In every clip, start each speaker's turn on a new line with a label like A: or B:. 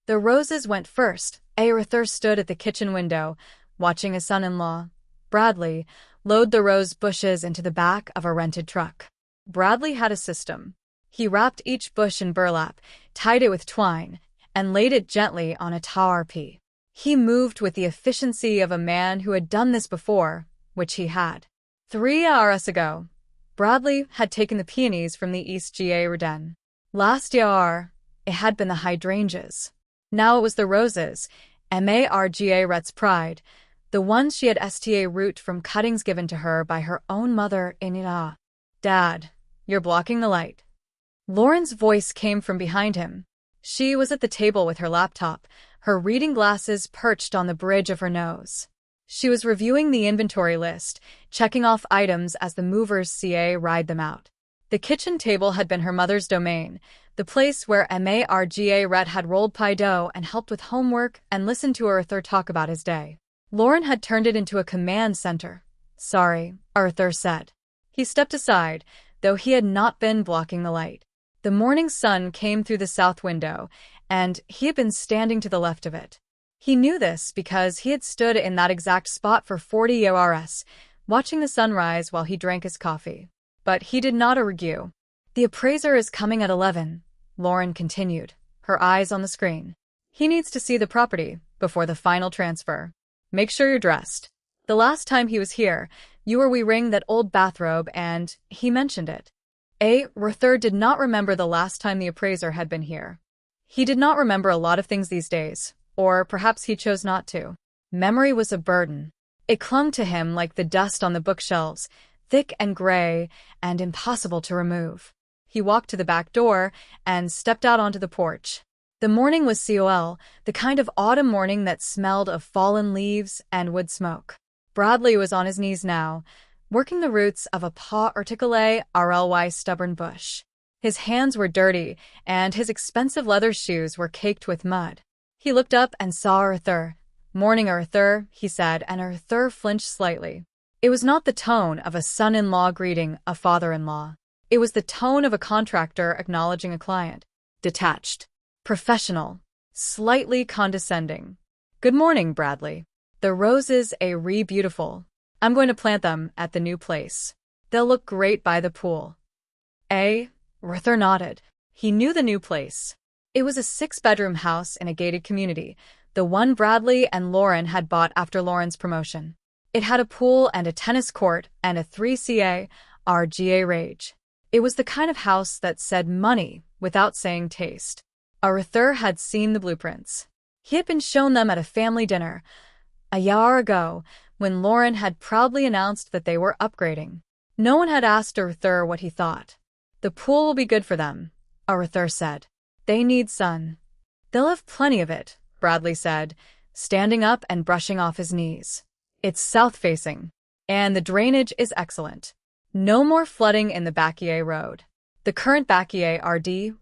A: The roses went first. Arthur stood at the kitchen window, watching his son-in-law, Bradley, load the rose bushes into the back of a rented truck. Bradley had a system. He wrapped each bush in burlap, tied it with twine, and laid it gently on a tarp. He moved with the efficiency of a man who had done this before, which he had. 3 hours ago, Bradley had taken the peonies from the East Garden. Last year, it had been the hydrangeas. Now it was the roses, Margaret's pride, the ones she had sta root from cuttings given to her by her own mother-in-law. Dad, you're blocking the light. Lauren's voice came from behind him. She was at the table with her laptop, her reading glasses perched on the bridge of her nose. She was reviewing the inventory list, checking off items as the movers ride them out. The kitchen table had been her mother's domain, the place where Margaret had rolled pie dough and helped with homework and listened to Arthur talk about his day. Lauren had turned it into a command center. Sorry, Arthur said. He stepped aside, though he had not been blocking the light. The morning sun came through the south window, and he had been standing to the left of it. He knew this because he had stood in that exact spot for 40 years, watching the sunrise while he drank his coffee. But he did not argue. The appraiser is coming at 11, Lauren continued, her eyes on the screen. He needs to see the property before the final transfer. Make sure you're dressed. The last time he was here, you were wearing that old bathrobe and he mentioned it. Arthur did not remember the last time the appraiser had been here. He did not remember a lot of things these days, or perhaps he chose not to. Memory was a burden. It clung to him like the dust on the bookshelves, thick and gray and impossible to remove. He walked to the back door and stepped out onto the porch. The morning was cool, the kind of autumn morning that smelled of fallen leaves and wood smoke. Bradley was on his knees now, working the roots of a particularly stubborn bush. His hands were dirty, and his expensive leather shoes were caked with mud. He looked up and saw Arthur. "Morning, Arthur," he said, and Arthur flinched slightly. It was not the tone of a son-in-law greeting a father-in-law. It was the tone of a contractor acknowledging a client. Detached. Professional. Slightly condescending. "Good morning, Bradley. The roses are beautiful. I'm going to plant them at the new place. They'll look great by the pool." Arthur nodded. He knew the new place. It was a 6-bedroom house in a gated community, the one Bradley and Lauren had bought after Lauren's promotion. It had a pool and a tennis court and a 3 rage. It was the kind of house that said money without saying taste. Arthur had seen the blueprints. He had been shown them at a family dinner a year ago when Lauren had proudly announced that they were upgrading. No one had asked Arthur what he thought. "The pool will be good for them," Arthur said. "They need sun." "They'll have plenty of it," Bradley said, standing up and brushing off his knees. "It's south-facing, and the drainage is excellent. No more flooding in the Bacquier Road." The current Bacquier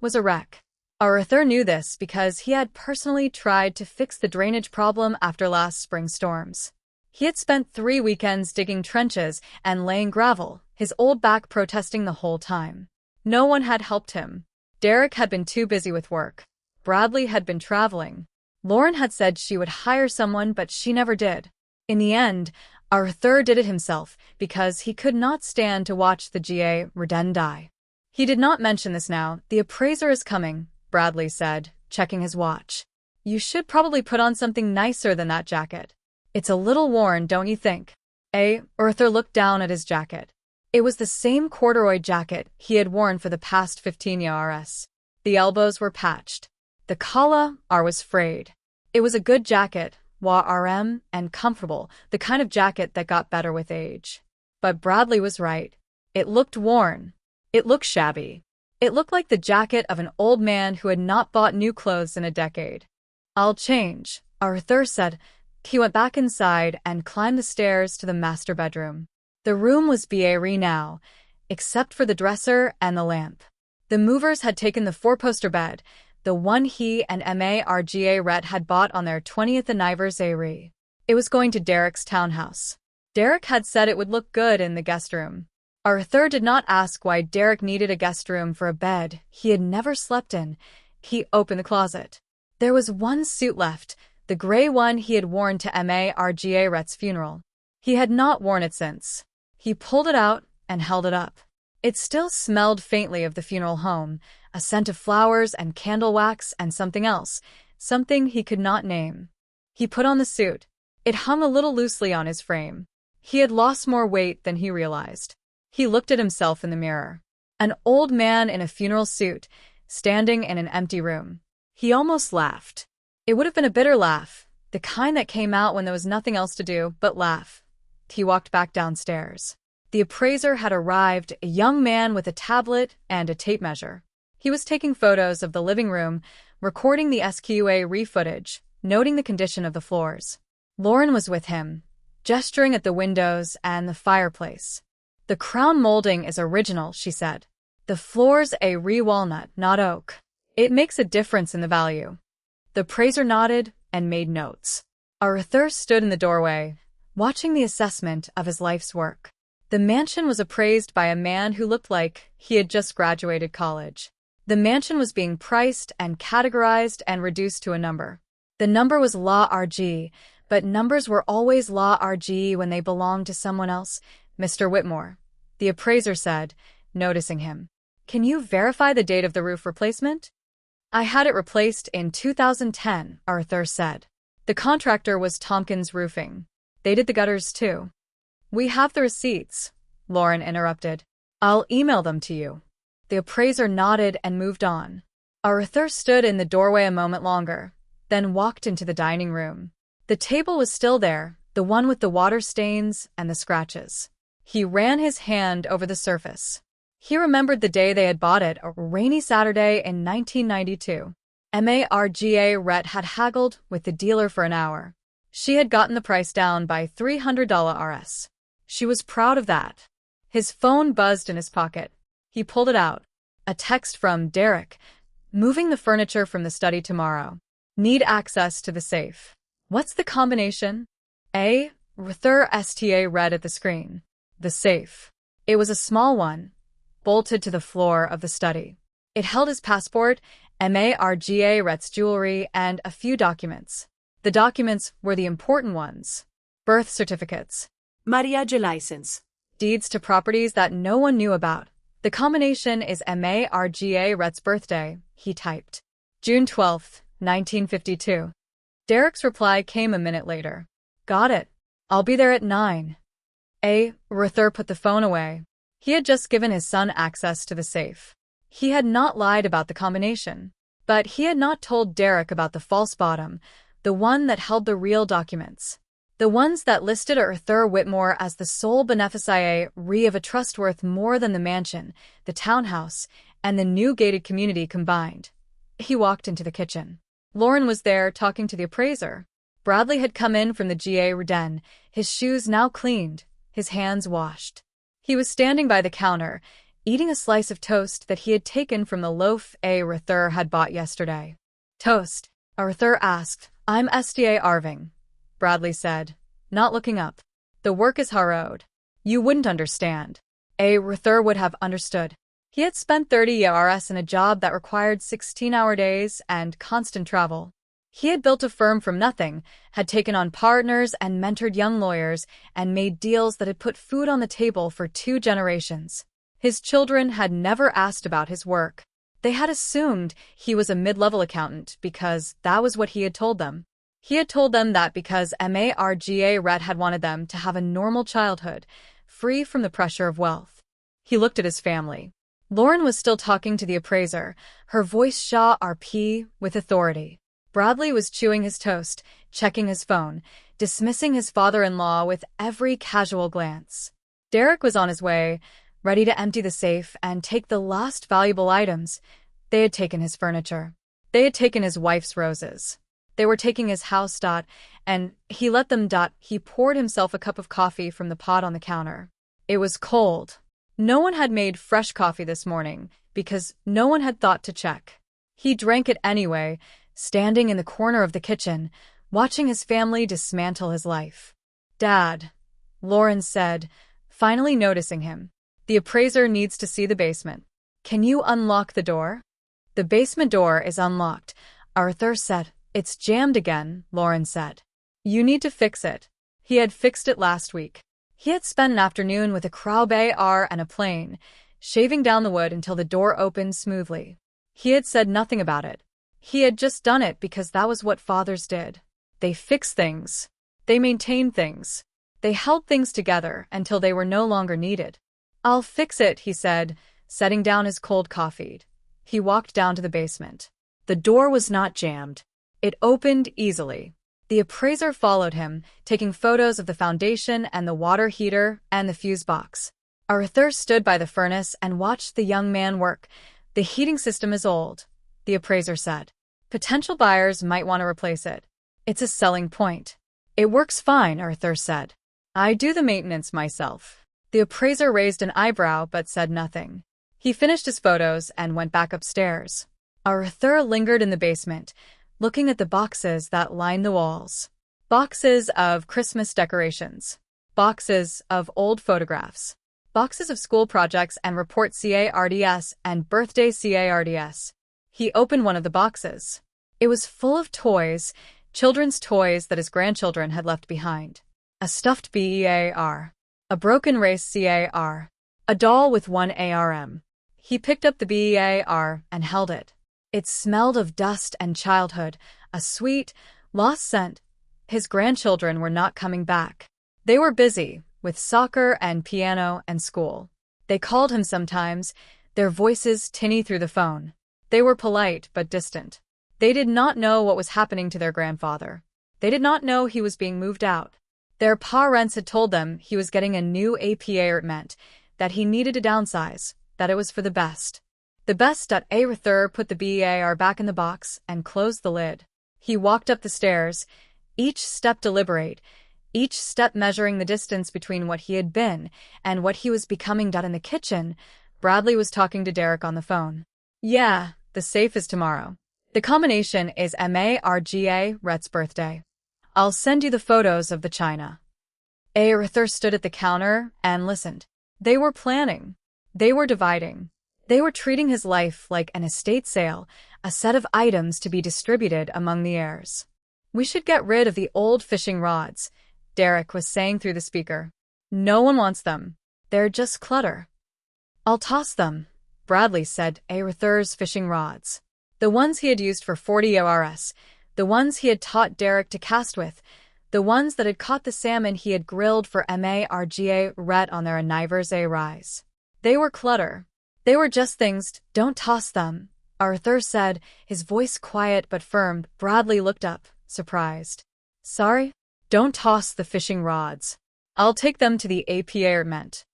A: was a wreck. Arthur knew this because he had personally tried to fix the drainage problem after last spring storms. He had spent 3 weekends digging trenches and laying gravel, his old back protesting the whole time. No one had helped him. Derek had been too busy with work. Bradley had been traveling. Lauren had said she would hire someone, but she never did. In the end, Arthur did it himself because he could not stand to watch the Garden die. He did not mention this now. "The appraiser is coming," Bradley said, checking his watch. "You should probably put on something nicer than that jacket. It's a little worn, don't you think?" Arthur looked down at his jacket. It was the same corduroy jacket he had worn for the past 15 years. The elbows were patched. The collar was frayed. It was a good jacket, warm and comfortable, the kind of jacket that got better with age. But Bradley was right. It looked worn. It looked shabby. It looked like the jacket of an old man who had not bought new clothes in a decade. "I'll change," Arthur said. He went back inside and climbed the stairs to the master bedroom. The room was bare now, except for the dresser and the lamp. The movers had taken the 4-poster bed, the one he and Margaret had bought on their 20th anniversary. It was going to Derek's townhouse. Derek had said it would look good in the guest room. Arthur did not ask why Derek needed a guest room for a bed he had never slept in. He opened the closet. There was one suit left, the gray one he had worn to Marga Rhett's funeral. He had not worn it since. He pulled it out and held it up. It still smelled faintly of the funeral home, a scent of flowers and candle wax and something else, something he could not name. He put on the suit. It hung a little loosely on his frame. He had lost more weight than he realized. He looked at himself in the mirror. An old man in a funeral suit, standing in an empty room. He almost laughed. It would have been a bitter laugh, the kind that came out when there was nothing else to do but laugh. He walked back downstairs. The appraiser had arrived, a young man with a tablet and a tape measure. He was taking photos of the living room, recording the SQA footage, noting the condition of the floors. Lauren was with him, gesturing at the windows and the fireplace. "The crown molding is original," she said. "The floor's a walnut, not oak. It makes a difference in the value." The appraiser nodded and made notes. Arthur stood in the doorway, watching the assessment of his life's work. The mansion was appraised by a man who looked like he had just graduated college. The mansion was being priced and categorized and reduced to a number. The number was large, but numbers were always large when they belonged to someone else. "Mr. Whitmore," the appraiser said, noticing him. "Can you verify the date of the roof replacement?" "I had it replaced in 2010, Arthur said. "The contractor was Tompkins Roofing. They did the gutters too." "We have the receipts," Lauren interrupted. "I'll email them to you." The appraiser nodded and moved on. Arthur stood in the doorway a moment longer, then walked into the dining room. The table was still there, the one with the water stains and the scratches. He ran his hand over the surface. He remembered the day they had bought it, a rainy Saturday in 1992. Marga Rhett had haggled with the dealer for an hour. She had gotten the price down by $300 RS. She was proud of that. His phone buzzed in his pocket. He pulled it out. A text from Derek. "Moving the furniture from the study tomorrow. Need access to the safe." "What's the combination?" Arthur read at the screen. "The safe." It was a small one, bolted to the floor of the study. It held his passport, Marga Rhett's jewelry, and a few documents. The documents were the important ones. Birth certificates.
B: Mariage license.
A: Deeds to properties that no one knew about. "The combination is Marga Rhett's birthday," he typed. "June 12, 1952. Derek's reply came a minute later. "Got it. I'll be there at 9. Arthur put the phone away. He had just given his son access to the safe. He had not lied about the combination. But he had not told Derek about the false bottom, the one that held the real documents. The ones that listed Arthur Whitmore as the sole beneficiary of a trust worth more than the mansion, the townhouse, and the new gated community combined. He walked into the kitchen. Lauren was there talking to the appraiser. Bradley had come in from the GA den, his shoes now cleaned, his hands washed. He was standing by the counter, eating a slice of toast that he had taken from the loaf Arthur had bought yesterday. "Toast?" Arthur asked. "I'm SDA Arving," Bradley said, not looking up. "The work is hard. You wouldn't understand." Arthur would have understood. He had spent 30 years in a job that required 16-hour days and constant travel. He had built a firm from nothing, had taken on partners and mentored young lawyers, and made deals that had put food on the table for 2 generations. His children had never asked about his work. They had assumed he was a mid-level accountant because that was what he had told them. He had told them that because Marga Rhett had wanted them to have a normal childhood, free from the pressure of wealth. He looked at his family. Lauren was still talking to the appraiser, her voice sharp with authority. Bradley was chewing his toast, checking his phone, dismissing his father-in-law with every casual glance. Derek was on his way, ready to empty the safe and take the last valuable items. They had taken his furniture. They had taken his wife's roses. They were taking his house, and he let them. He poured himself a cup of coffee from the pot on the counter. It was cold. No one had made fresh coffee this morning because no one had thought to check. He drank it anyway, standing in the corner of the kitchen, watching his family dismantle his life. "Dad," Lauren said, finally noticing him. "The appraiser needs to see the basement. Can you unlock the door?" "The basement door is unlocked," Arthur said. It's jammed again, Lauren said. You need to fix it. He had fixed it last week. He had spent an afternoon with a crowbar and a plane, shaving down the wood until the door opened smoothly. He had said nothing about it. He had just done it because that was what fathers did. They fixed things. They maintained things. They held things together until they were no longer needed. I'll fix it, he said, setting down his cold coffee. He walked down to the basement. The door was not jammed. It opened easily. The appraiser followed him, taking photos of the foundation and the water heater and the fuse box. Arthur stood by the furnace and watched the young man work. The heating system is old, the appraiser said. Potential buyers might want to replace it. It's a selling point. It works fine, Arthur said. I do the maintenance myself. The appraiser raised an eyebrow but said nothing. He finished his photos and went back upstairs. Arthur lingered in the basement, looking at the boxes that lined the walls. Boxes of Christmas decorations. Boxes of old photographs. Boxes of school projects and report cards and birthday cards. He opened one of the boxes. It was full of toys, children's toys that his grandchildren had left behind. A stuffed bear. A broken race car. A doll with one arm. He picked up the bear and held it. It smelled of dust and childhood, a sweet, lost scent. His grandchildren were not coming back. They were busy with soccer and piano and school. They called him sometimes, their voices tinny through the phone. They were polite but distant. They did not know what was happening to their grandfather. They did not know he was being moved out. Their parents had told them he was getting a new apartment, that he needed to downsize, that it was for the best. The best. Arthur put the bar back in the box and closed the lid. He walked up the stairs, each step deliberate, each step measuring the distance between what he had been and what he was becoming. In the kitchen, Bradley was talking to Derek on the phone. Yeah, the safe is tomorrow. The combination is Marga Rhett's birthday. I'll send you the photos of the china. Arthur stood at the counter and listened. They were planning. They were dividing. They were treating his life like an estate sale, a set of items to be distributed among the heirs. We should get rid of the old fishing rods, Derek was saying through the speaker. No one wants them. They're just clutter. I'll toss them, Bradley said. Arthur's fishing rods. The ones he had used for 40 years, the ones he had taught Derek to cast with, the ones that had caught the salmon he had grilled for Marga Rhett on their anniversary. They were clutter. They were just things. Don't toss them, Arthur said, his voice quiet but firm. Bradley looked up, surprised. Sorry? Don't toss the fishing rods. I'll take them to the apartment.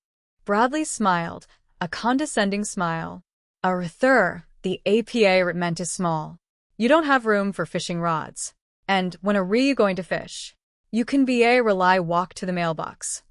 A: Bradley smiled, a condescending smile. Arthur, the apartment is small. You don't have room for fishing rods. And when are you going to fish? You can walk to the mailbox.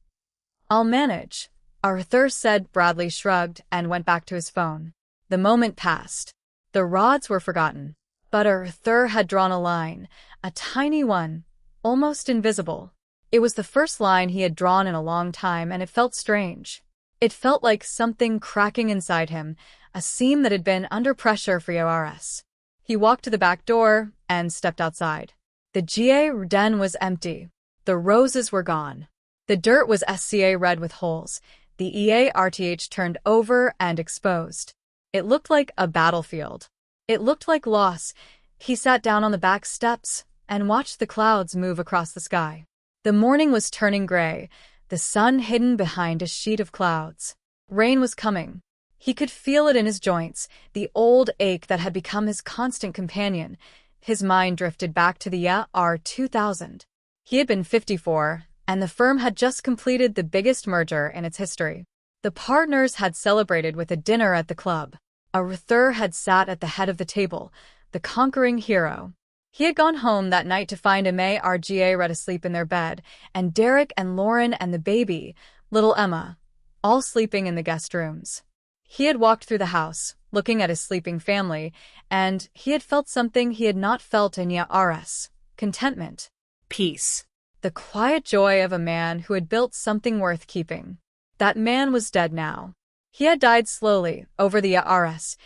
A: I'll manage, Arthur said. Bradley shrugged and went back to his phone. The moment passed. The rods were forgotten. But Arthur had drawn a line, a tiny one, almost invisible. It was the first line he had drawn in a long time, and it felt strange. It felt like something cracking inside him, a seam that had been under pressure for years. He walked to the back door and stepped outside. The garden was empty. The roses were gone. The dirt was red with holes. The earth turned over and exposed. It looked like a battlefield. It looked like loss. He sat down on the back steps and watched the clouds move across the sky. The morning was turning gray, the sun hidden behind a sheet of clouds. Rain was coming. He could feel it in his joints, the old ache that had become his constant companion. His mind drifted back to the year 2000. He had been 54, and the firm had just completed the biggest merger in its history. The partners had celebrated with a dinner at the club. Arthur had sat at the head of the table, the conquering hero. He had gone home that night to find Marga Rhett asleep in their bed, and Derek and Lauren and the baby, little Emma, all sleeping in the guest rooms. He had walked through the house, looking at his sleeping family, and he had felt something he had not felt in years: contentment.
B: Peace.
A: The quiet joy of a man who had built something worth keeping. That man was dead now. He had died slowly, over the years,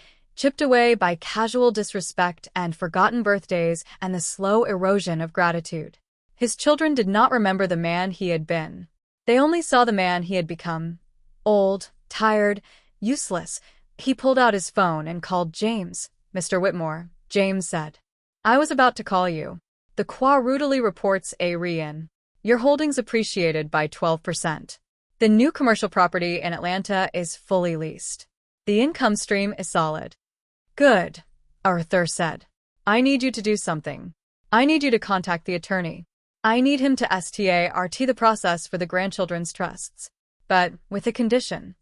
A: chipped away by casual disrespect and forgotten birthdays and the slow erosion of gratitude. His children did not remember the man he had been. They only saw the man he had become. Old, tired, useless. He pulled out his phone and called James. "Mr. Whitmore," James said. "I was about to call you. The Qua Rudely reports a re-in. Your holdings appreciated by 12%. The new commercial property in Atlanta is fully leased. The income stream is solid." "Good," Arthur said. "I need you to do something. I need you to contact the attorney. I need him to start the process for the grandchildren's trusts. But with a condition."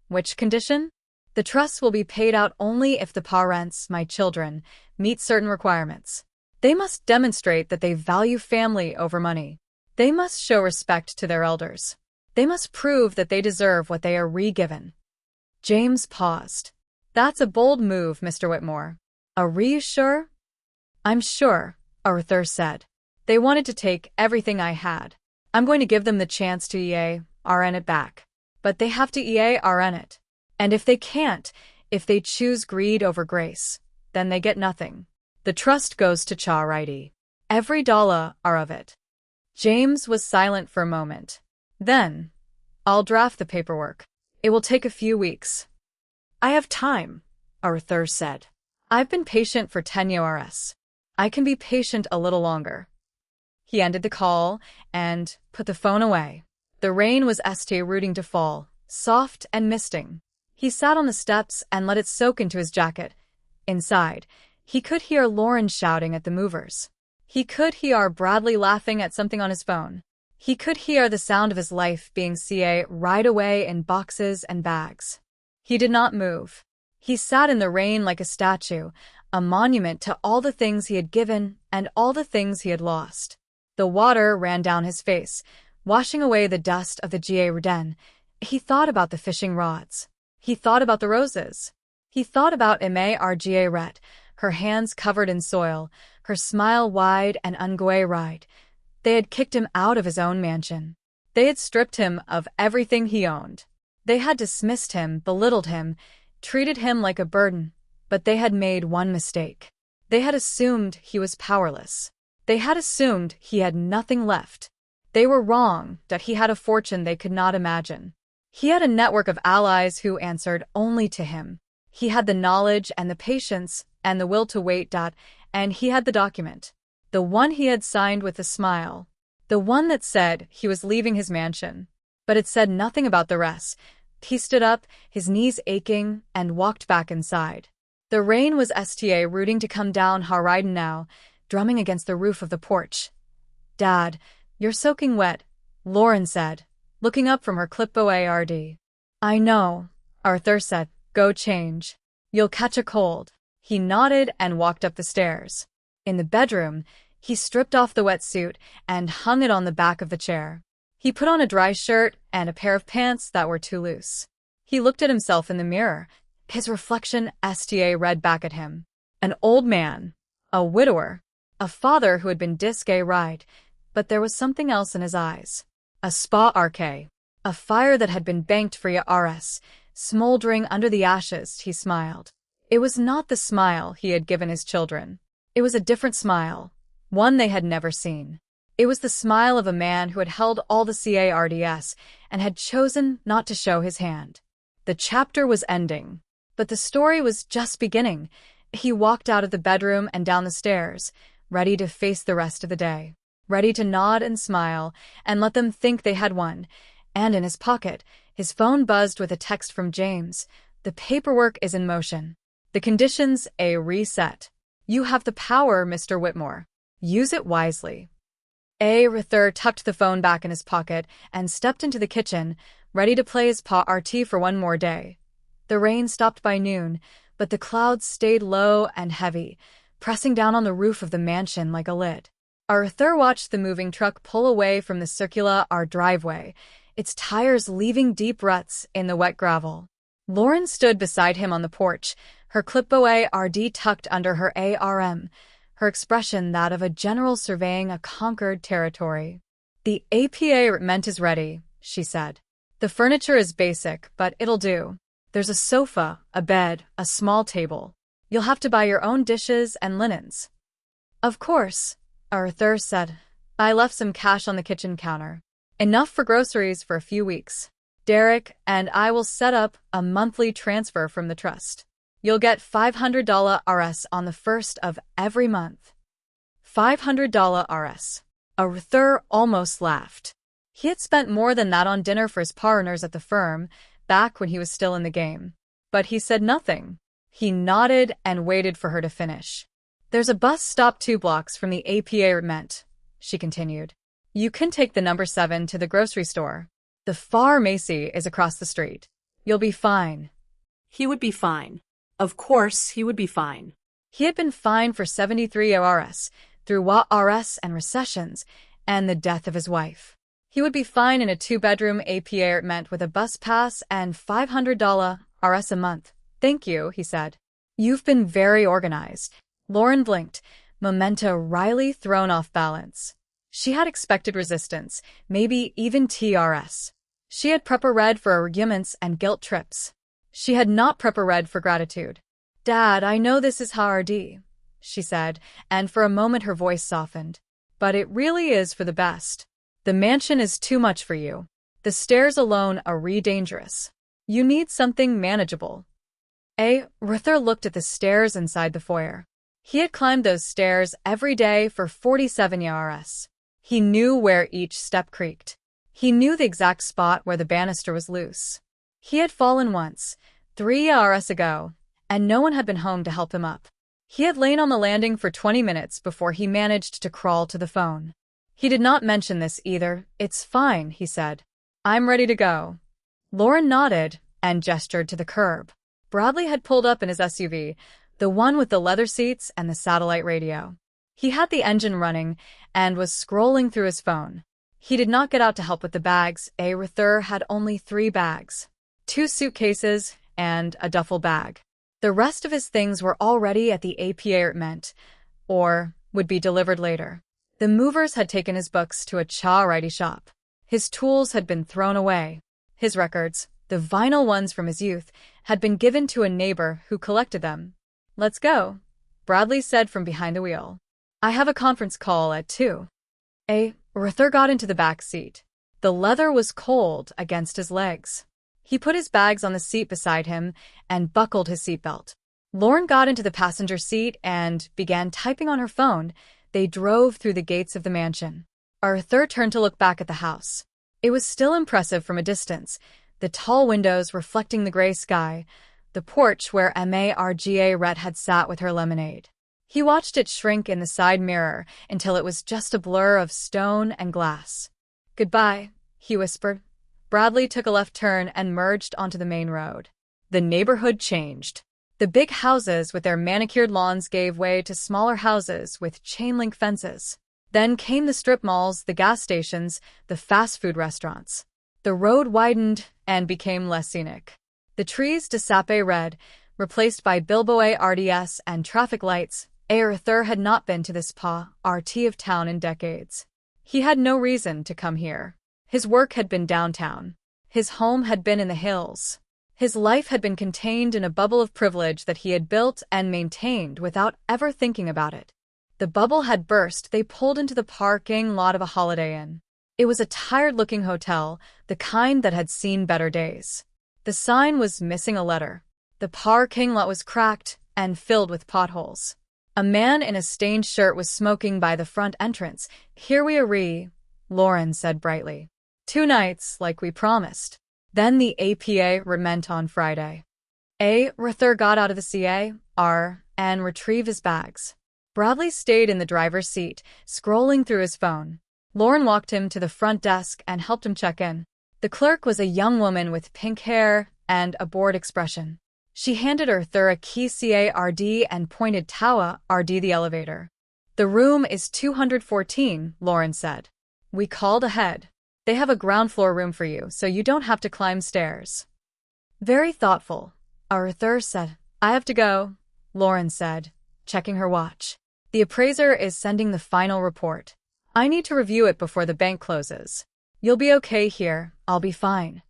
A: "Which condition?" "The trusts will be paid out only if the parents, my children, meet certain requirements. They must demonstrate that they value family over money. They must show respect to their elders. They must prove that they deserve what they are re-given." James paused. "That's a bold move, Mr. Whitmore. Are you sure?" "I'm sure," Arthur said. "They wanted to take everything I had. I'm going to give them the chance to EARN it back. But they have to EARN it. And if they can't, if they choose greed over grace, then they get nothing. The trust goes to charity. Every dollar of it." James was silent for a moment. Then, "I'll draft the paperwork. It will take a few weeks." "I have time," Arthur said. "I've been patient for 10 years. I can be patient a little longer." He ended the call and put the phone away. The rain was rooting to fall, soft and misting. He sat on the steps and let it soak into his jacket. Inside, he could hear Lauren shouting at the movers. He could hear Bradley laughing at something on his phone. He could hear the sound of his life being right away in boxes and bags. He did not move. He sat in the rain like a statue, a monument to all the things he had given and all the things he had lost. The water ran down his face, washing away the dust of the Garden. He thought about the fishing rods. He thought about the roses. He thought about Margaret, her hands covered in soil, her smile wide and unguarded. They had kicked him out of his own mansion. They had stripped him of everything he owned. They had dismissed him, belittled him, treated him like a burden. But they had made one mistake. They had assumed he was powerless. They had assumed he had nothing left. They were wrong that he had a fortune they could not imagine. He had a network of allies who answered only to him. He had the knowledge and the patience and the will to wait. And he had the document. The one he had signed with a smile. The one that said he was leaving his mansion. But it said nothing about the rest. He stood up, his knees aching, and walked back inside. The rain was rooting to come down hard now, drumming against the roof of the porch. "Dad, you're soaking wet," Lauren said, looking up from her clipboard. "I know," Arthur said. "Go change. You'll catch a cold." He nodded and walked up the stairs. In the bedroom, he stripped off the wetsuit and hung it on the back of the chair. He put on a dry shirt and a pair of pants that were too loose. He looked at himself in the mirror. His reflection read back at him. An old man, a widower, a father who had been disgusted, but there was something else in his eyes. A spark, a fire that had been banked for years, smoldering under the ashes. He smiled. It was not the smile he had given his children. It was a different smile, one they had never seen. It was the smile of a man who had held all the cards and had chosen not to show his hand. The chapter was ending, but the story was just beginning. He walked out of the bedroom and down the stairs, ready to face the rest of the day, ready to nod and smile and let them think they had won. And in his pocket, his phone buzzed with a text from James. "The paperwork is in motion. The conditions reset. You have the power, Mr. Whitmore. Use it wisely." Arthur tucked the phone back in his pocket and stepped into the kitchen, ready to play his party for one more day. The rain stopped by noon, but the clouds stayed low and heavy, pressing down on the roof of the mansion like a lid. Arthur watched the moving truck pull away from the circular driveway, its tires leaving deep ruts in the wet gravel. Lauren stood beside him on the porch, her clipboard tucked under her arm, her expression that of a general surveying a conquered territory. "The appointment is ready," she said. "The furniture is basic, but it'll do. There's a sofa, a bed, a small table. You'll have to buy your own dishes and linens. Of course, Arthur said. I left some cash on the kitchen counter. Enough for groceries for a few weeks. Derek and I will set up a monthly transfer from the trust. You'll get $500 RS on the first of every month. $500 RS. Arthur almost laughed. He had spent more than that on dinner for his partners at the firm, back when he was still in the game. But he said nothing. He nodded and waited for her to finish. There's a bus stop 2 blocks from the apartment, she continued. You can take the number 7 to the grocery store. The pharmacy is across the street. You'll be fine.
B: He would be fine. Of course, he would be fine.
A: He had been fine for 73 RS, through RS and recessions, and the death of his wife. He would be fine in a 2-bedroom apartment with a bus pass and $500 RS a month. Thank you, he said. You've been very organized. Lauren blinked, memento Riley thrown off balance. She had expected resistance, maybe even TRS. She had prepper read for arguments and guilt trips. She had not prepper read for gratitude. Dad, I know this is hard, she said, and for a moment her voice softened. But it really is for the best. The mansion is too much for you. The stairs alone are dangerous. You need something manageable. Arthur looked at the stairs inside the foyer. He had climbed those stairs every day for 47 years. He knew where each step creaked. He knew the exact spot where the banister was loose. He had fallen once, 3 years ago, and no one had been home to help him up. He had lain on the landing for 20 minutes before he managed to crawl to the phone. He did not mention this either. It's fine, he said. I'm ready to go. Lauren nodded and gestured to the curb. Bradley had pulled up in his SUV, the one with the leather seats and the satellite radio. He had the engine running and was scrolling through his phone. He did not get out to help with the bags. Arthur had only 3 bags, 2 suitcases, and a duffel bag. The rest of his things were already at the apartment, or would be delivered later. The movers had taken his books to a charity shop. His tools had been thrown away. His records, the vinyl ones from his youth, had been given to a neighbor who collected them. Let's go, Bradley said from behind the wheel. I have a conference call at 2. Arthur got into the back seat. The leather was cold against his legs. He put his bags on the seat beside him and buckled his seatbelt. Lauren got into the passenger seat and began typing on her phone. They drove through the gates of the mansion. Arthur turned to look back at the house. It was still impressive from a distance, the tall windows reflecting the gray sky, the porch where Margaret had sat with her lemonade. He watched it shrink in the side mirror until it was just a blur of stone and glass. Goodbye, he whispered. Bradley took a left turn and merged onto the main road. The neighborhood changed. The big houses with their manicured lawns gave way to smaller houses with chain-link fences. Then came the strip malls, the gas stations, the fast food restaurants. The road widened and became less scenic. The trees disapparated red, replaced by billboard RDS and traffic lights. Arthur had not been to this part of town in decades. He had no reason to come here. His work had been downtown. His home had been in the hills. His life had been contained in a bubble of privilege that he had built and maintained without ever thinking about it. The bubble had burst. They pulled into the parking lot of a Holiday Inn. It was a tired-looking hotel, the kind that had seen better days. The sign was missing a letter. The parking lot was cracked and filled with potholes. A man in a stained shirt was smoking by the front entrance. Here we are, Lauren said brightly. 2 nights, like we promised. Then the APA meant on Friday. Arthur got out of the car and retrieved his bags. Bradley stayed in the driver's seat, scrolling through his phone. Lauren walked him to the front desk and helped him check in. The clerk was a young woman with pink hair and a bored expression. She handed Arthur a key card and pointed toward the elevator. The room is 214, Lauren said. We called ahead. They have a ground floor room for you, so you don't have to climb stairs. Very thoughtful, Arthur said. I have to go, Lauren said, checking her watch. The appraiser is sending the final report. I need to review it before the bank closes. You'll be okay here. I'll be fine.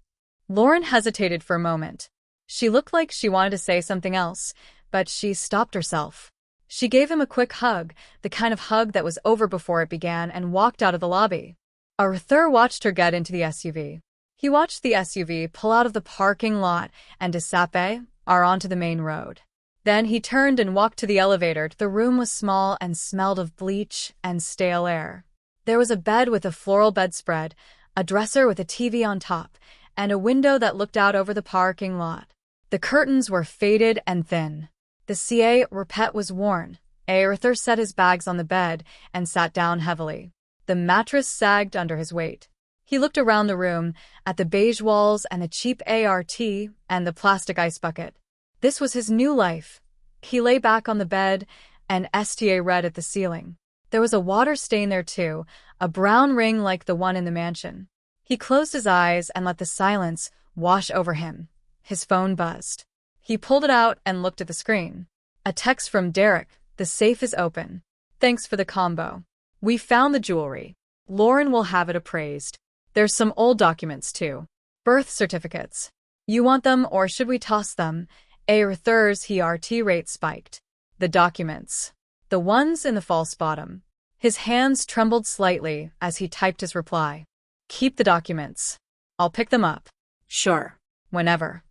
A: Lauren hesitated for a moment. She looked like she wanted to say something else, but she stopped herself. She gave him a quick hug, the kind of hug that was over before it began, and walked out of the lobby. Arthur watched her get into the SUV. He watched the SUV pull out of the parking lot and disape onto the main road. Then he turned and walked to the elevator. The room was small and smelled of bleach and stale air. There was a bed with a floral bedspread, a dresser with a TV on top, and a window that looked out over the parking lot. The curtains were faded and thin. The CA repeat was worn. Arthur set his bags on the bed and sat down heavily. The mattress sagged under his weight. He looked around the room, at the beige walls and the cheap ART and the plastic ice bucket. This was his new life. He lay back on the bed and STA read at the ceiling. There was a water stain there too, a brown ring like the one in the mansion. He closed his eyes and let the silence wash over him. His phone buzzed. He pulled it out and looked at the screen. A text from Derek. The safe is open. Thanks for the combo. We found the jewelry. Lauren will have it appraised. There's some old documents too. Birth certificates. You want them or should we toss them? Arthur's heart rate spiked. The documents. The ones in the false bottom. His hands trembled slightly as he typed his reply. Keep the documents. I'll pick them up.
B: Sure.
A: Whenever.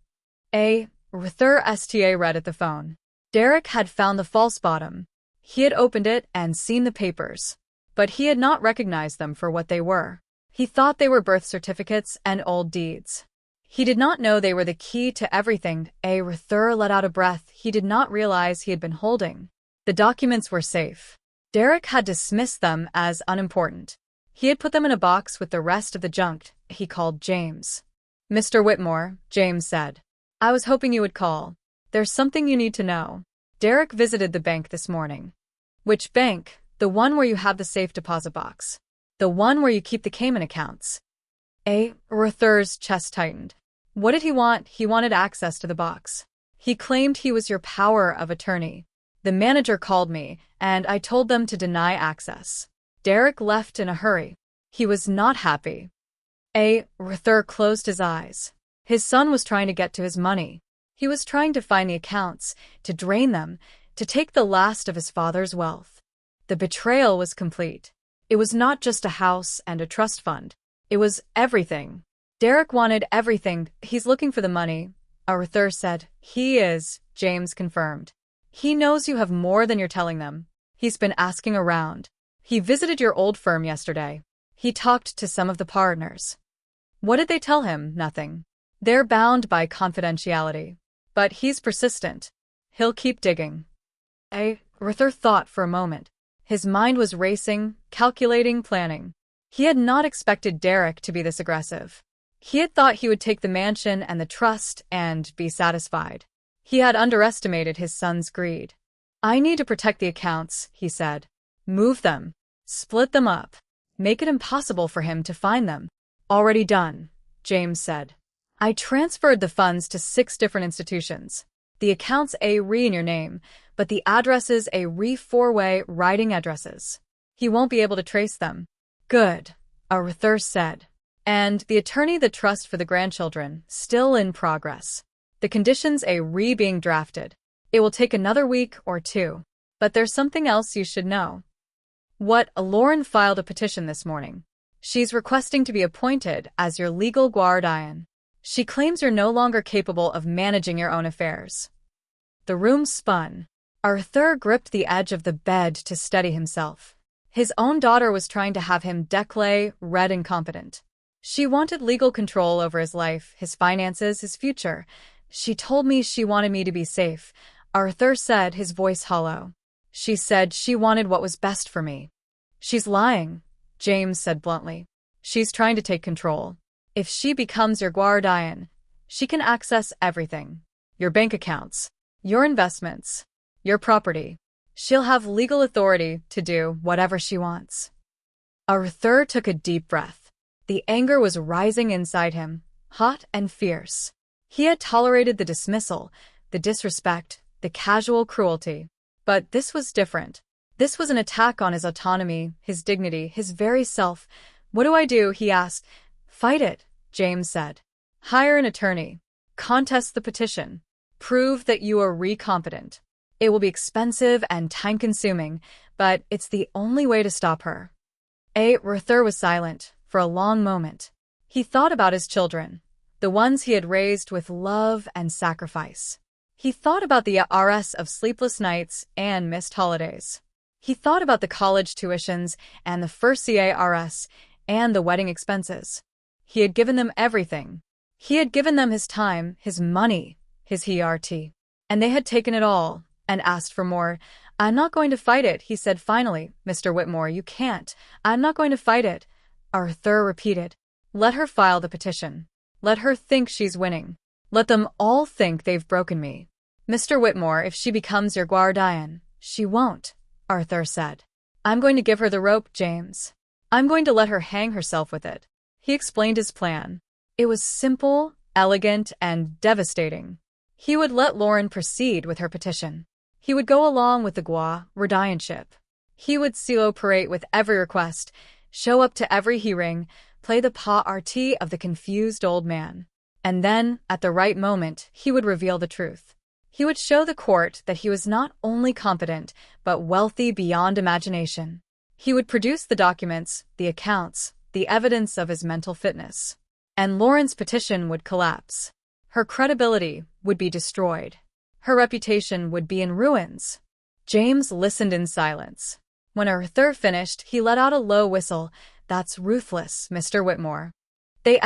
A: Arthur STA read at the phone. Derek had found the false bottom. He had opened it and seen the papers. But he had not recognized them for what they were. He thought they were birth certificates and old deeds. He did not know they were the key to everything. Arthur let out a breath he did not realize he had been holding. The documents were safe. Derek had dismissed them as unimportant. He had put them in a box with the rest of the junk. He called James. Mr. Whitmore, James said. I was hoping you would call. There's something you need to know. Derek visited the bank this morning. Which bank? The one where you have the safe deposit box. The one where you keep the Cayman accounts. Arthur's chest tightened. What did he want? He wanted access to the box. He claimed he was your power of attorney. The manager called me, and I told them to deny access. Derek left in a hurry. He was not happy. Arthur closed his eyes. His son was trying to get to his money. He was trying to find the accounts, to drain them, to take the last of his father's wealth. The betrayal was complete. It was not just a house and a trust fund. It was everything. Derek wanted everything. He's looking for the money, Arthur said. He is, James confirmed. He knows you have more than you're telling them. He's been asking around. He visited your old firm yesterday. He talked to some of the partners. What did they tell him? Nothing. They're bound by confidentiality. But he's persistent. He'll keep digging. Arthur thought for a moment. His mind was racing, calculating, planning. He had not expected Derek to be this aggressive. He had thought he would take the mansion and the trust and be satisfied. He had underestimated his son's greed. I need to protect the accounts, he said. Move them. Split them up. Make it impossible for him to find them. Already done, James said. I transferred the funds to 6 different institutions. The accounts re in your name, but the addresses re 4-way writing addresses. He won't be able to trace them. Good, Arthur said. And the attorney the trust for the grandchildren, still in progress. The conditions re being drafted. It will take another week or 2. But there's something else you should know. What? Lauren filed a petition this morning. She's requesting to be appointed as your legal guardian. She claims you're no longer capable of managing your own affairs. The room spun. Arthur gripped the edge of the bed to steady himself. His own daughter was trying to have him declare red incompetent. She wanted legal control over his life, his finances, his future. She told me she wanted me to be safe, Arthur said, his voice hollow. She said she wanted what was best for me. She's lying, James said bluntly. She's trying to take control. If she becomes your guardian, she can access everything. Your bank accounts, your investments, your property. She'll have legal authority to do whatever she wants. Arthur took a deep breath. The anger was rising inside him, hot and fierce. He had tolerated the dismissal, the disrespect, the casual cruelty. But this was different. This was an attack on his autonomy, his dignity, his very self. What do I do? He asked. Fight it, James said. Hire an attorney. Contest the petition. Prove that you are competent. It will be expensive and time-consuming, but it's the only way to stop her. Arthur was silent for a long moment. He thought about his children, the ones he had raised with love and sacrifice. He thought about the RS of sleepless nights and missed holidays. He thought about the college tuitions and the first CARS and the wedding expenses. He had given them everything. He had given them his time, his money, his heart. And they had taken it all and asked for more. "I'm not going to fight it," he said finally. "Mr. Whitmore, you can't. I'm not going to fight it," Arthur repeated. "Let her file the petition. Let her think she's winning. Let them all think they've broken me. Mr. Whitmore, if she becomes your guardian, she won't," Arthur said. "I'm going to give her the rope, James. I'm going to let her hang herself with it." He explained his plan. It was simple, elegant, and devastating. He would let Lauren proceed with her petition. He would go along with the guardianship. He would cooperate with every request, show up to every hearing, play the part of the confused old man. And then, at the right moment, he would reveal the truth. He would show the court that he was not only competent, but wealthy beyond imagination. He would produce the documents, the accounts, the evidence of his mental fitness. And Lauren's petition would collapse. Her credibility would be destroyed. Her reputation would be in ruins. James listened in silence. When Arthur finished, he let out a low whistle. "That's ruthless, Mr. Whitmore." "They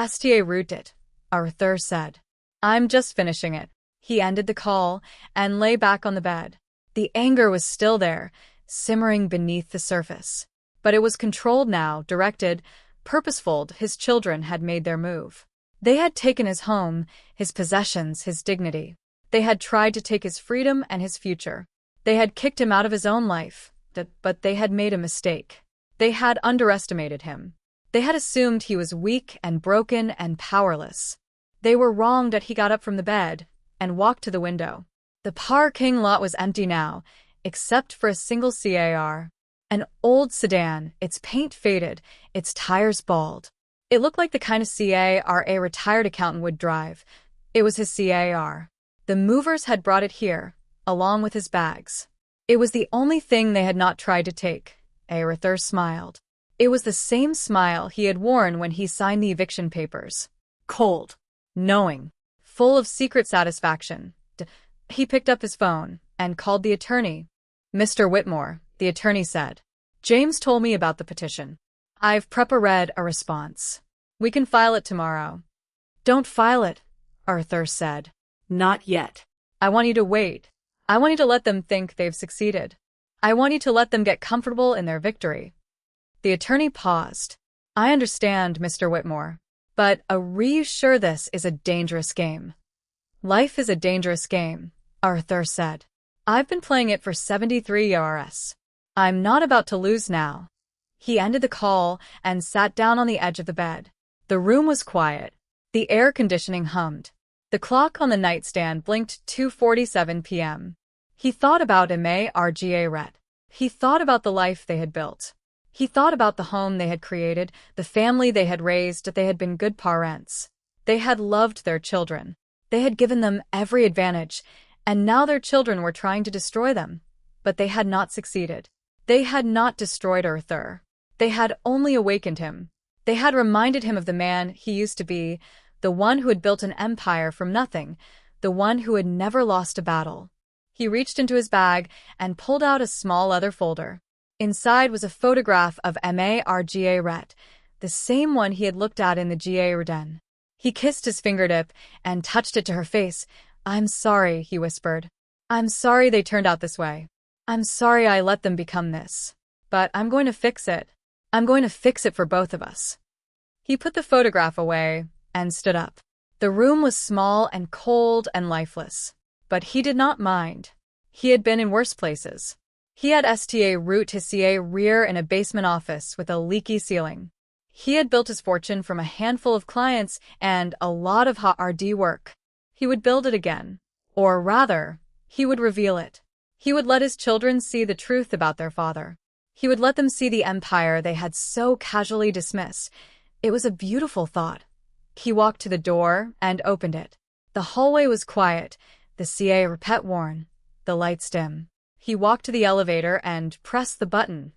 A: root it," Arthur said. "I'm just finishing it." He ended the call and lay back on the bed. The anger was still there, simmering beneath the surface. But it was controlled now, directed, purposeful. His children had made their move. They had taken his home, his possessions, his dignity. They had tried to take his freedom and his future. They had kicked him out of his own life, but they had made a mistake. They had underestimated him. They had assumed he was weak and broken and powerless. They were wrong that he got up from the bed and walked to the window. The parking lot was empty now, except for a single car. An old sedan, its paint faded, its tires bald. It looked like the kind of car a retired accountant would drive. It was his car. The movers had brought it here, along with his bags. It was the only thing they had not tried to take. Arthur smiled. It was the same smile he had worn when he signed the eviction papers. Cold, knowing, full of secret satisfaction. He picked up his phone and called the attorney. "Mr. Whitmore," the attorney said. "James told me about the petition. I've read a response. We can file it tomorrow." "Don't file it," Arthur said.
B: Not yet.
A: "I want you to wait. I want you to let them think they've succeeded. I want you to let them get comfortable in their victory." The attorney paused. "I understand, Mr. Whitmore. But are you sure this is a dangerous game?" "Life is a dangerous game," Arthur said. "I've been playing it for 73 years. I'm not about to lose now." He ended the call and sat down on the edge of the bed. The room was quiet. The air conditioning hummed. The clock on the nightstand blinked 2:47 p.m. He thought about Margaret. He thought about the life they had built. He thought about the home they had created, the family they had raised, that they had been good parents. They had loved their children. They had given them every advantage, and now their children were trying to destroy them. But they had not succeeded. They had not destroyed Arthur. They had only awakened him. They had reminded him of the man he used to be, the one who had built an empire from nothing, the one who had never lost a battle. He reached into his bag and pulled out a small leather folder. Inside was a photograph of Margaret, the same one he had looked at in the garden. He kissed his fingertip and touched it to her face. "I'm sorry," he whispered. "I'm sorry they turned out this way. I'm sorry I let them become this. But I'm going to fix it. I'm going to fix it for both of us." He put the photograph away and stood up. The room was small and cold and lifeless. But he did not mind. He had been in worse places. He had root his rear in a basement office with a leaky ceiling. He had built his fortune from a handful of clients and a lot of hard work. He would build it again. Or rather, he would reveal it. He would let his children see the truth about their father. He would let them see the empire they had so casually dismissed. It was a beautiful thought. He walked to the door and opened it. The hallway was quiet, the pet worn. the lights dim. He walked to the elevator and pressed the button.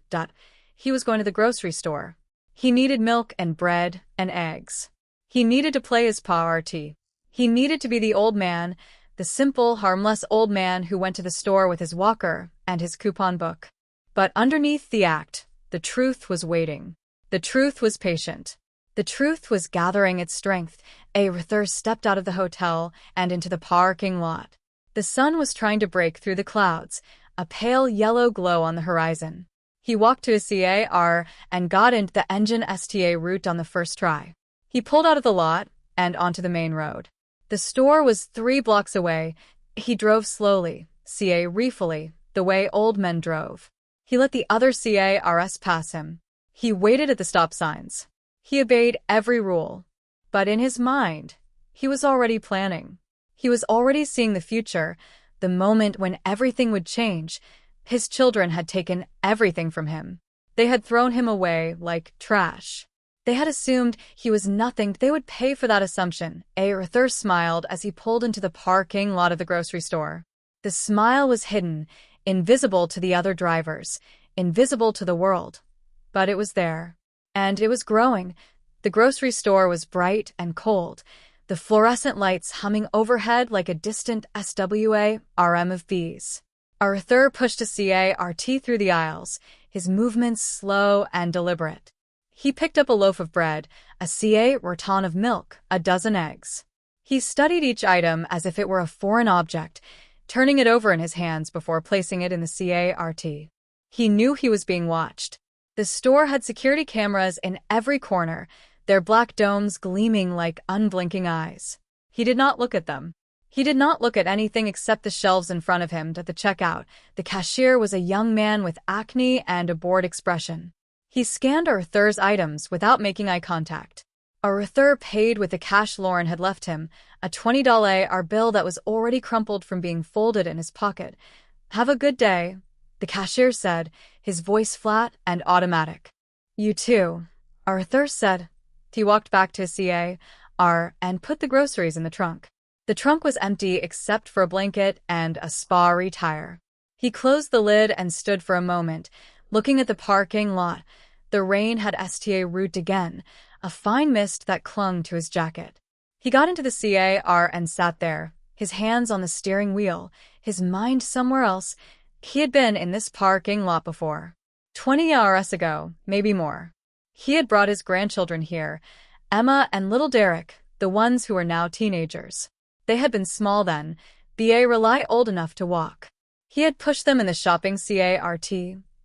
A: He was going to the grocery store. He needed milk and bread and eggs. He needed to play his party. He needed to be the old man, the simple, harmless old man who went to the store with his walker and his coupon book. But underneath the act, the truth was waiting. The truth was patient. The truth was gathering its strength. Arthur stepped out of the hotel and into the parking lot. The sun was trying to break through the clouds, a pale yellow glow on the horizon. He walked to his car and got into the engine STA route on the first try. He pulled out of the lot and onto the main road. The store was 3 blocks away. He drove slowly, carefully, the way old men drove. He let the other cars pass him. He waited at the stop signs. He obeyed every rule. But in his mind, he was already planning. He was already seeing the future, the moment when everything would change. His children had taken everything from him. They had thrown him away like trash. They had assumed he was nothing. They would pay for that assumption. Arthur smiled as he pulled into the parking lot of the grocery store. The smile was hidden, invisible to the other drivers, invisible to the world. But it was there. And it was growing. The grocery store was bright and cold, the fluorescent lights humming overhead like a distant SWARM of bees. Arthur pushed a CART through the aisles, his movements slow and deliberate. He picked up a loaf of bread, a carton of milk, a dozen eggs. He studied each item as if it were a foreign object, turning it over in his hands before placing it in the CART. He knew he was being watched. The store had security cameras in every corner, their black domes gleaming like unblinking eyes. He did not look at them. He did not look at anything except the shelves in front of him at the checkout. The cashier was a young man with acne and a bored expression. He scanned Arthur's items without making eye contact. Arthur paid with the cash Lauren had left him, a $20 bill that was already crumpled from being folded in his pocket. "Have a good day," the cashier said, his voice flat and automatic. "You too," Arthur said. He walked back to his car and put the groceries in the trunk. The trunk was empty except for a blanket and a spa tire. He closed the lid and stood for a moment, looking at the parking lot. The rain had STA root again, a fine mist that clung to his jacket. He got into the car and sat there, his hands on the steering wheel, his mind somewhere else. He had been in this parking lot before. 20 years ago, maybe more. He had brought his grandchildren here, Emma and little Derek, the ones who were now teenagers. They had been small then, really old enough to walk. He had pushed them in the shopping cart,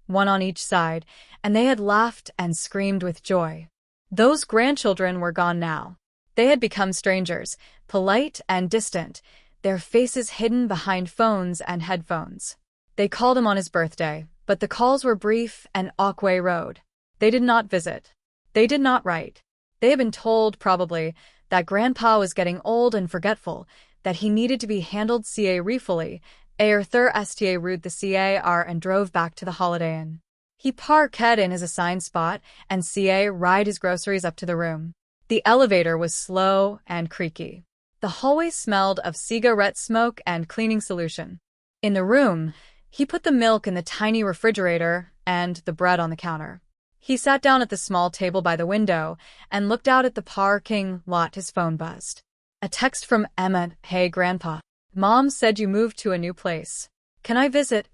A: one on each side, and they had laughed and screamed with joy. Those grandchildren were gone now. They had become strangers, polite and distant, their faces hidden behind phones and headphones. They called him on his birthday, but the calls were brief and awkward. They did not visit. They did not write. They had been told, probably, that Grandpa was getting old and forgetful, that he needed to be handled carefully. Arthur STA route the car and drove back to the Holiday Inn. He parked in his assigned spot and ride his groceries up to the room. The elevator was slow and creaky. The hallway smelled of cigarette smoke and cleaning solution. In the room, he put the milk in the tiny refrigerator and the bread on the counter. He sat down at the small table by the window and looked out at the parking lot. His phone buzzed. A text from Emma. "Hey, Grandpa. Mom said you moved to a new place. Can I visit?"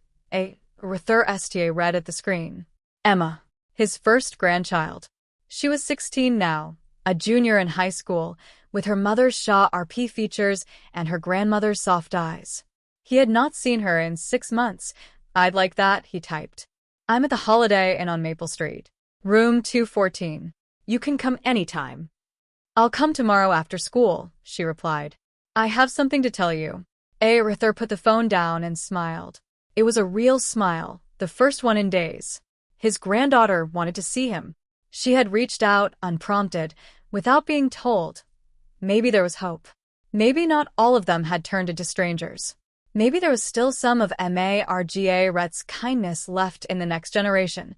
A: Arthur STA read at the screen. Emma, his first grandchild. She was 16 now, a junior in high school, with her mother's sharp features and her grandmother's soft eyes. He had not seen her in 6 months. "I'd like that," he typed. "I'm at the Holiday Inn on Maple Street. Room 214. You can come anytime." "I'll come tomorrow after school," she replied. "I have something to tell you." Arthur put the phone down and smiled. It was a real smile, the first one in days. His granddaughter wanted to see him. She had reached out, unprompted, without being told. Maybe there was hope. Maybe not all of them had turned into strangers. Maybe there was still some of Margaret's kindness left in the next generation.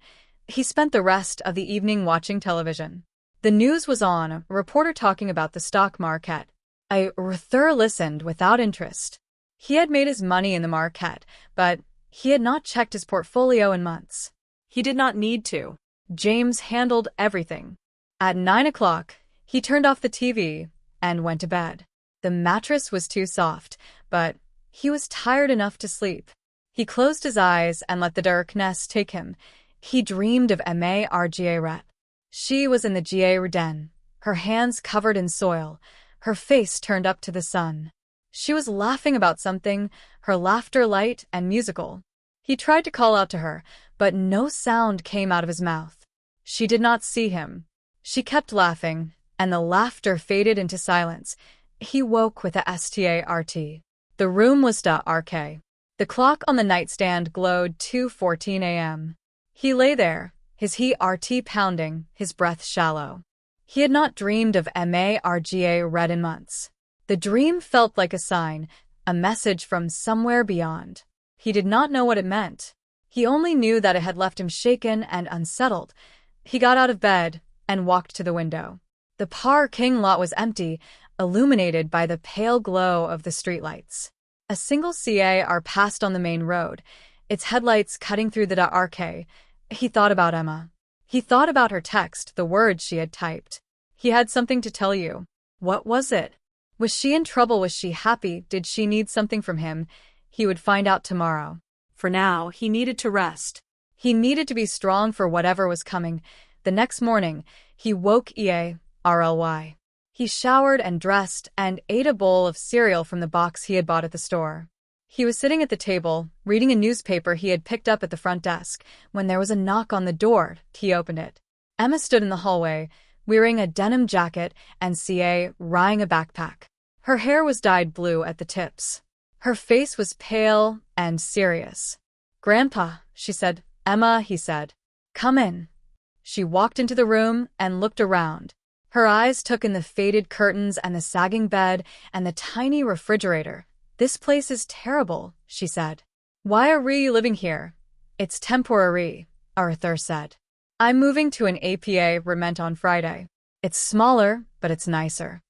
A: He spent the rest of the evening watching television. The news was on, a reporter talking about the stock market. Arthur listened without interest. He had made his money in the market, but he had not checked his portfolio in months.
B: He did not need to.
A: James handled everything. At 9 o'clock, he turned off the TV and went to bed. The mattress was too soft, but he was tired enough to sleep. He closed his eyes and let the darkness take him. He dreamed of Margaret. She was in the garden, her hands covered in soil, her face turned up to the sun. She was laughing about something, her laughter light and musical. He tried to call out to her, but no sound came out of his mouth. She did not see him. She kept laughing, and the laughter faded into silence. He woke with a start. The room was dark. The clock on the nightstand glowed 2:14 a.m. He lay there, his heart pounding, his breath shallow. He had not dreamed of Margaret in months. The dream felt like a sign, a message from somewhere beyond. He did not know what it meant. He only knew that it had left him shaken and unsettled. He got out of bed and walked to the window. The parking lot was empty, illuminated by the pale glow of the streetlights. A single car passed on the main road, its headlights cutting through the dark. He thought about Emma. He thought about her text, the words she had typed. He had something to tell you. What was it? Was she in trouble? Was she happy? Did she need something from him? He would find out tomorrow.
B: For now, he needed to rest.
A: He needed to be strong for whatever was coming. The next morning, he woke early. He showered and dressed and ate a bowl of cereal from the box he had bought at the store. He was sitting at the table, reading a newspaper he had picked up at the front desk, when there was a knock on the door. He opened it. Emma stood in the hallway, wearing a denim jacket and carrying a backpack. Her hair was dyed blue at the tips. Her face was pale and serious. "Grandpa," she said. "Emma," he said. "Come in." She walked into the room and looked around. Her eyes took in the faded curtains and the sagging bed and the tiny refrigerator. "This place is terrible," she said. "Why are we living here?" "It's temporary," Arthur said. "I'm moving to an apartment on Friday. It's smaller, but it's nicer."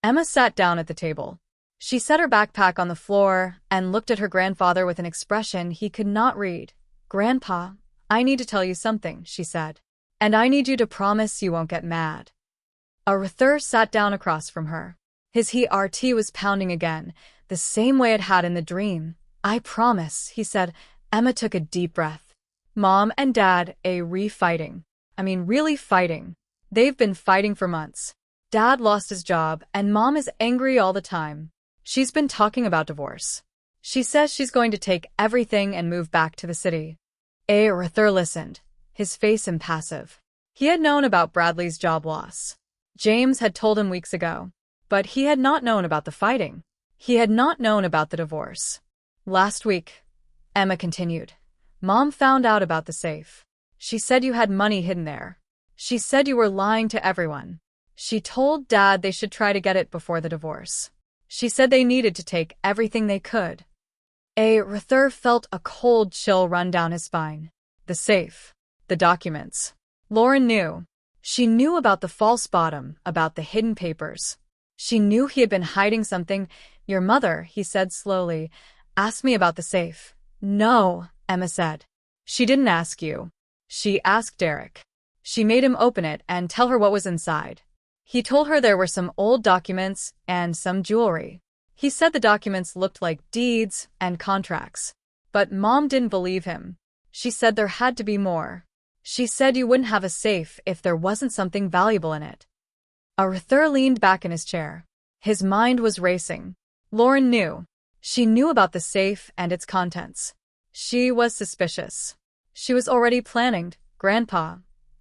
A: Emma sat down at the table. She set her backpack on the floor and looked at her grandfather with an expression he could not read. "Grandpa, I need to tell you something," she said. "And I need you to promise you won't get mad." Arthur sat down across from her. His heart was pounding again, the same way it had in the dream. "I promise," he said. Emma took a deep breath. "Mom and Dad are really fighting. They've been fighting for months. Dad lost his job, and Mom is angry all the time. She's been talking about divorce. She says she's going to take everything and move back to the city." Arthur listened, his face impassive. He had known about Bradley's job loss. James had told him weeks ago, but he had not known about the fighting. He had not known about the divorce. "Last week," Emma continued, "Mom found out about the safe. She said you had money hidden there. She said you were lying to everyone. She told Dad they should try to get it before the divorce. She said they needed to take everything they could." Arthur felt a cold chill run down his spine. The safe. The documents. Lauren knew. She knew about the false bottom, about the hidden papers. She knew he had been hiding something. "Your mother," he said slowly, "asked me about the safe." "No," Emma said. "She didn't ask you. She asked Derek. She made him open it and tell her what was inside. He told her there were some old documents and some jewelry. He said the documents looked like deeds and contracts. But Mom didn't believe him. She said there had to be more. She said you wouldn't have a safe if there wasn't something valuable in it." Arthur leaned back in his chair. His mind was racing. Lauren knew. She knew about the safe and its contents. She was suspicious. She was already planning. "Grandpa,"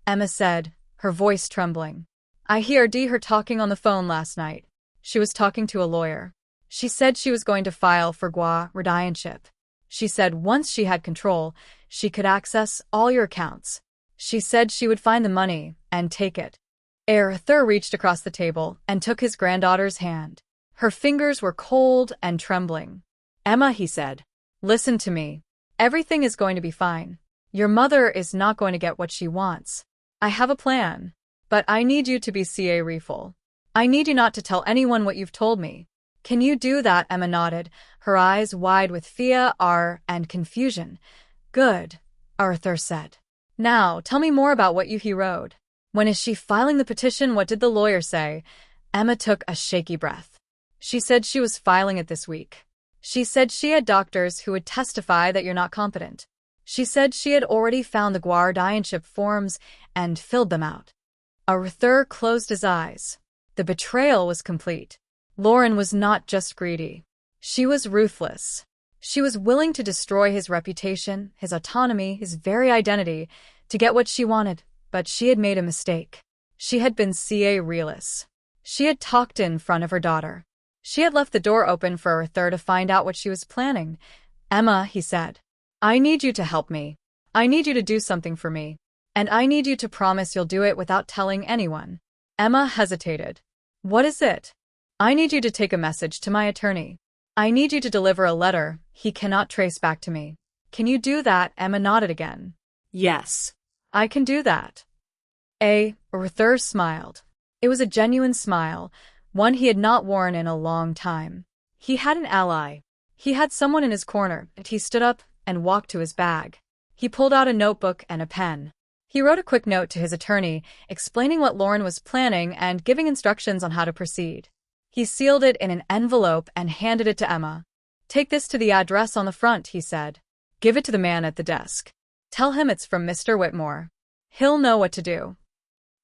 A: Emma said, her voice trembling. "I heard her talking on the phone last night. She was talking to a lawyer. She said she was going to file for guardianship. She said once she had control, she could access all your accounts. She said she would find the money and take it." Arthur reached across the table and took his granddaughter's hand. Her fingers were cold and trembling. "Emma," he said, "listen to me. Everything is going to be fine. Your mother is not going to get what she wants. I have a plan. But I need you to be careful. I need you not to tell anyone what you've told me." "Can you do that?" Emma nodded, her eyes wide with fear, and confusion. Good, Arthur said. Now, tell me more about what he wrote. When is she filing the petition? What did the lawyer say? Emma took a shaky breath. She said she was filing it this week. She said she had doctors who would testify that you're not competent. She said she had already found the guardianship forms and filled them out. Arthur closed his eyes. The betrayal was complete. Lauren was not just greedy. She was ruthless. She was willing to destroy his reputation, his autonomy, his very identity, to get what she wanted, but she had made a mistake. She had been realist. She had talked in front of her daughter. She had left the door open for Arthur to find out what she was planning. Emma, he said, I need you to help me. I need you to do something for me. And I need you to promise you'll do it without telling anyone. Emma hesitated. What is it? I need you to take a message to my attorney. I need you to deliver a letter he cannot trace back to me. Can you do that? Emma nodded again.
B: Yes.
A: I can do that. Arthur smiled. It was a genuine smile, one he had not worn in a long time. He had an ally. He had someone in his corner, and he stood up and walked to his bag. He pulled out a notebook and a pen. He wrote a quick note to his attorney, explaining what Lauren was planning and giving instructions on how to proceed. He sealed it in an envelope and handed it to Emma. Take this to the address on the front, he said. Give it to the man at the desk. Tell him it's from Mr. Whitmore. He'll know what to do.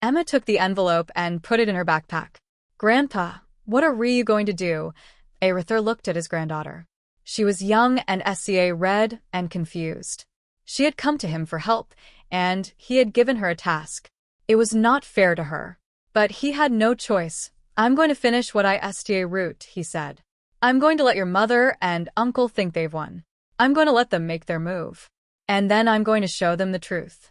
A: Emma took the envelope and put it in her backpack. Grandpa, what are you going to do? Arthur looked at his granddaughter. She was young and red and confused. She had come to him for help, and he had given her a task. It was not fair to her. But he had no choice. I'm going to finish what I wrote, he said. I'm going to let your mother and uncle think they've won. I'm going to let them make their move. And then I'm going to show them the truth.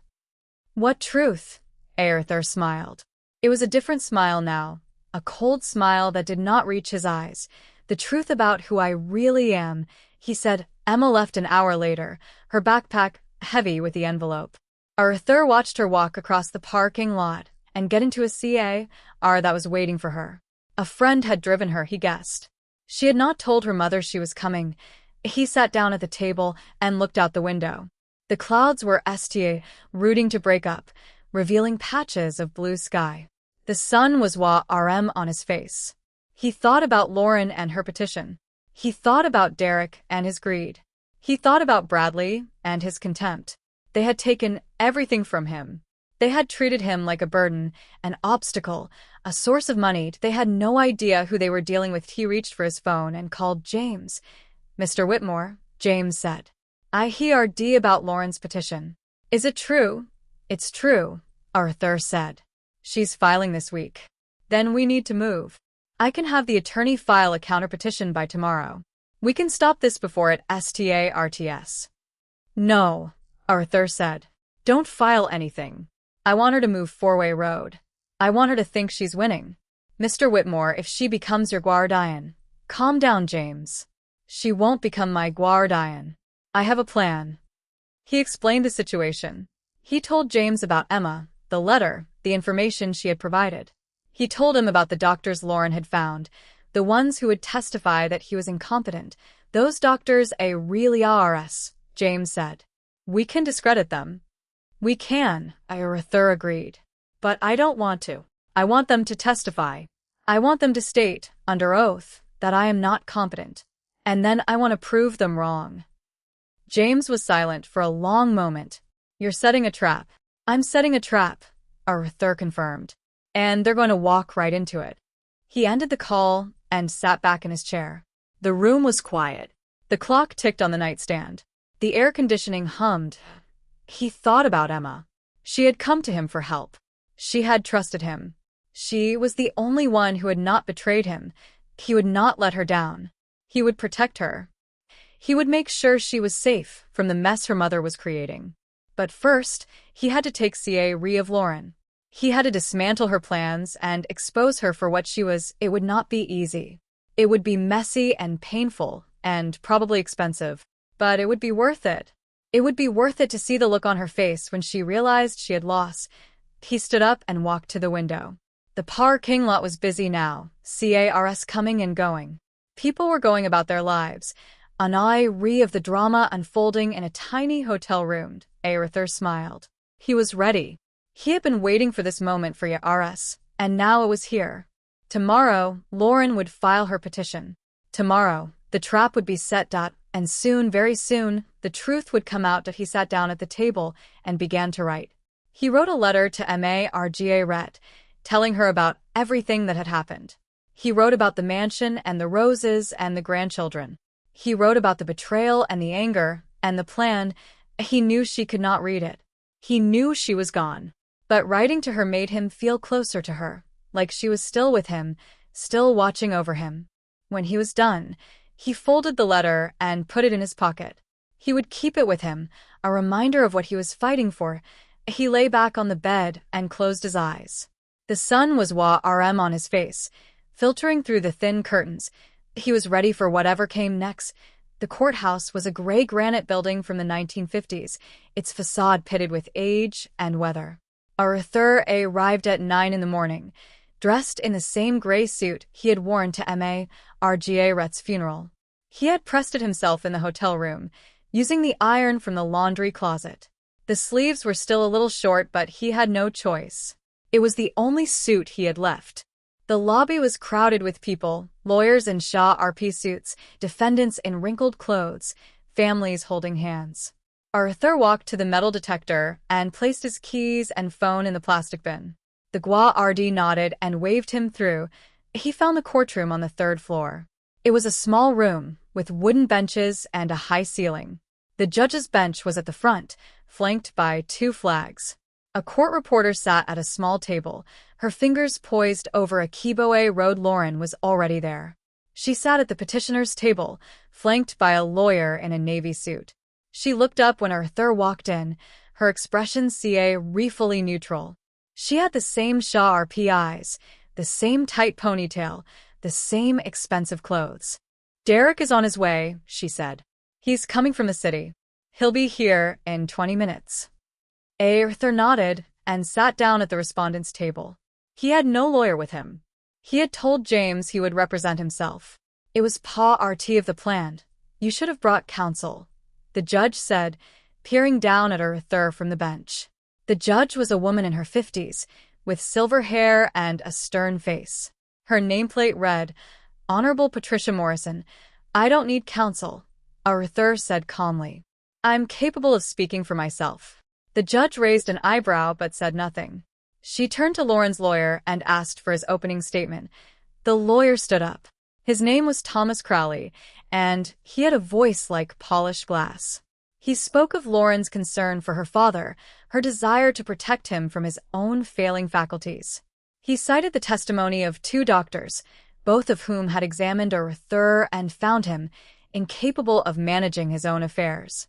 A: What truth? Arthur smiled. It was a different smile now, a cold smile that did not reach his eyes. The truth about who I really am, he said. Emma left an hour later, her backpack heavy with the envelope. Arthur watched her walk across the parking lot and get into a car that was waiting for her. A friend had driven her, he guessed. She had not told her mother she was coming. He sat down at the table and looked out the window. The clouds were rooting to break up, revealing patches of blue sky. The sun was on his face. He thought about Lauren and her petition. He thought about Derek and his greed. He thought about Bradley and his contempt. They had taken everything from him. They had treated him like a burden, an obstacle, a source of money. They had no idea who they were dealing with. He reached for his phone and called James. Mr. Whitmore, James said. I heard about Lauren's petition. Is it true? It's true, Arthur said. She's filing this week. Then we need to move. I can have the attorney file a counter-petition by tomorrow. We can stop this before it starts. No, Arthur said. Don't file anything. I want her to move four-way road. I want her to think she's winning. Mr. Whitmore, if she becomes your guardian. Calm down, James. She won't become my guardian. I have a plan. He explained the situation. He told James about Emma, the letter, the information she had provided. He told him about the doctors Lauren had found, the ones who would testify that he was incompetent. Those doctors really are, James said. We can discredit them. We can, Arthur agreed. But I don't want to. I want them to testify. I want them to state, under oath, that I am not competent. And then I want to prove them wrong. James was silent for a long moment. You're setting a trap. I'm setting a trap, Arthur confirmed. And they're going to walk right into it. He ended the call and sat back in his chair. The room was quiet. The clock ticked on the nightstand. The air conditioning hummed. He thought about Emma. She had come to him for help. She had trusted him. She was the only one who had not betrayed him. He would not let her down. He would protect her. He would make sure she was safe from the mess her mother was creating. But first, he had to take of Lauren. He had to dismantle her plans and expose her for what she was. It would not be easy. It would be messy and painful and probably expensive. But it would be worth it. It would be worth it to see the look on her face when she realized she had lost. He stood up and walked to the window. The parking lot was busy now, cars coming and going. People were going about their lives. An eye of the drama unfolding in a tiny hotel room. Arthur smiled. He was ready. He had been waiting for this moment for years, and now it was here. Tomorrow, Lauren would file her petition. Tomorrow, the trap would be set. And soon, very soon, the truth would come out. He sat down at the table and began to write. He wrote a letter to Margaret, telling her about everything that had happened. He wrote about the mansion and the roses and the grandchildren. He wrote about the betrayal and the anger and the plan. He knew she could not read it. He knew she was gone. But writing to her made him feel closer to her, like she was still with him, still watching over him. When he was done, he folded the letter and put it in his pocket. He would keep it with him, a reminder of what he was fighting for. He lay back on the bed and closed his eyes. The sun was warm on his face, filtering through the thin curtains. He was ready for whatever came next. The courthouse was a gray granite building from the 1950s, its facade pitted with age and weather. Arthur arrived at 9 in the morning, dressed in the same gray suit he had worn to Margaret's funeral. He had pressed it himself in the hotel room, using the iron from the laundry closet. The sleeves were still a little short, but he had no choice. It was the only suit he had left. The lobby was crowded with people, lawyers in sharp suits, defendants in wrinkled clothes, families holding hands. Arthur walked to the metal detector and placed his keys and phone in the plastic bin. The guard nodded and waved him through. He found the courtroom on the 3rd floor. It was a small room, with wooden benches and a high ceiling. The judge's bench was at the front, flanked by 2 flags. A court reporter sat at a small table, her fingers poised over a keyboard. Lauren was already there. She sat at the petitioner's table, flanked by a lawyer in a navy suit. She looked up when Arthur walked in, her expression fully neutral. She had the same sharp eyes, the same tight ponytail, the same expensive clothes. "Derek is on his way," she said. "He's coming from the city. He'll be here in 20 minutes. Arthur nodded and sat down at the respondent's table. He had no lawyer with him. He had told James he would represent himself. It was part of the plan. "You should have brought counsel," the judge said, peering down at Arthur from the bench. The judge was a woman in her 50s, with silver hair and a stern face. Her nameplate read, "Honorable Patricia Morrison, I don't need counsel," Arthur said calmly. "I'm capable of speaking for myself." The judge raised an eyebrow but said nothing. She turned to Lauren's lawyer and asked for his opening statement. The lawyer stood up. His name was Thomas Crowley, and he had a voice like polished glass. He spoke of Lauren's concern for her father, her desire to protect him from his own failing faculties. He cited the testimony of 2 doctors, both of whom had examined Arthur and found him incapable of managing his own affairs.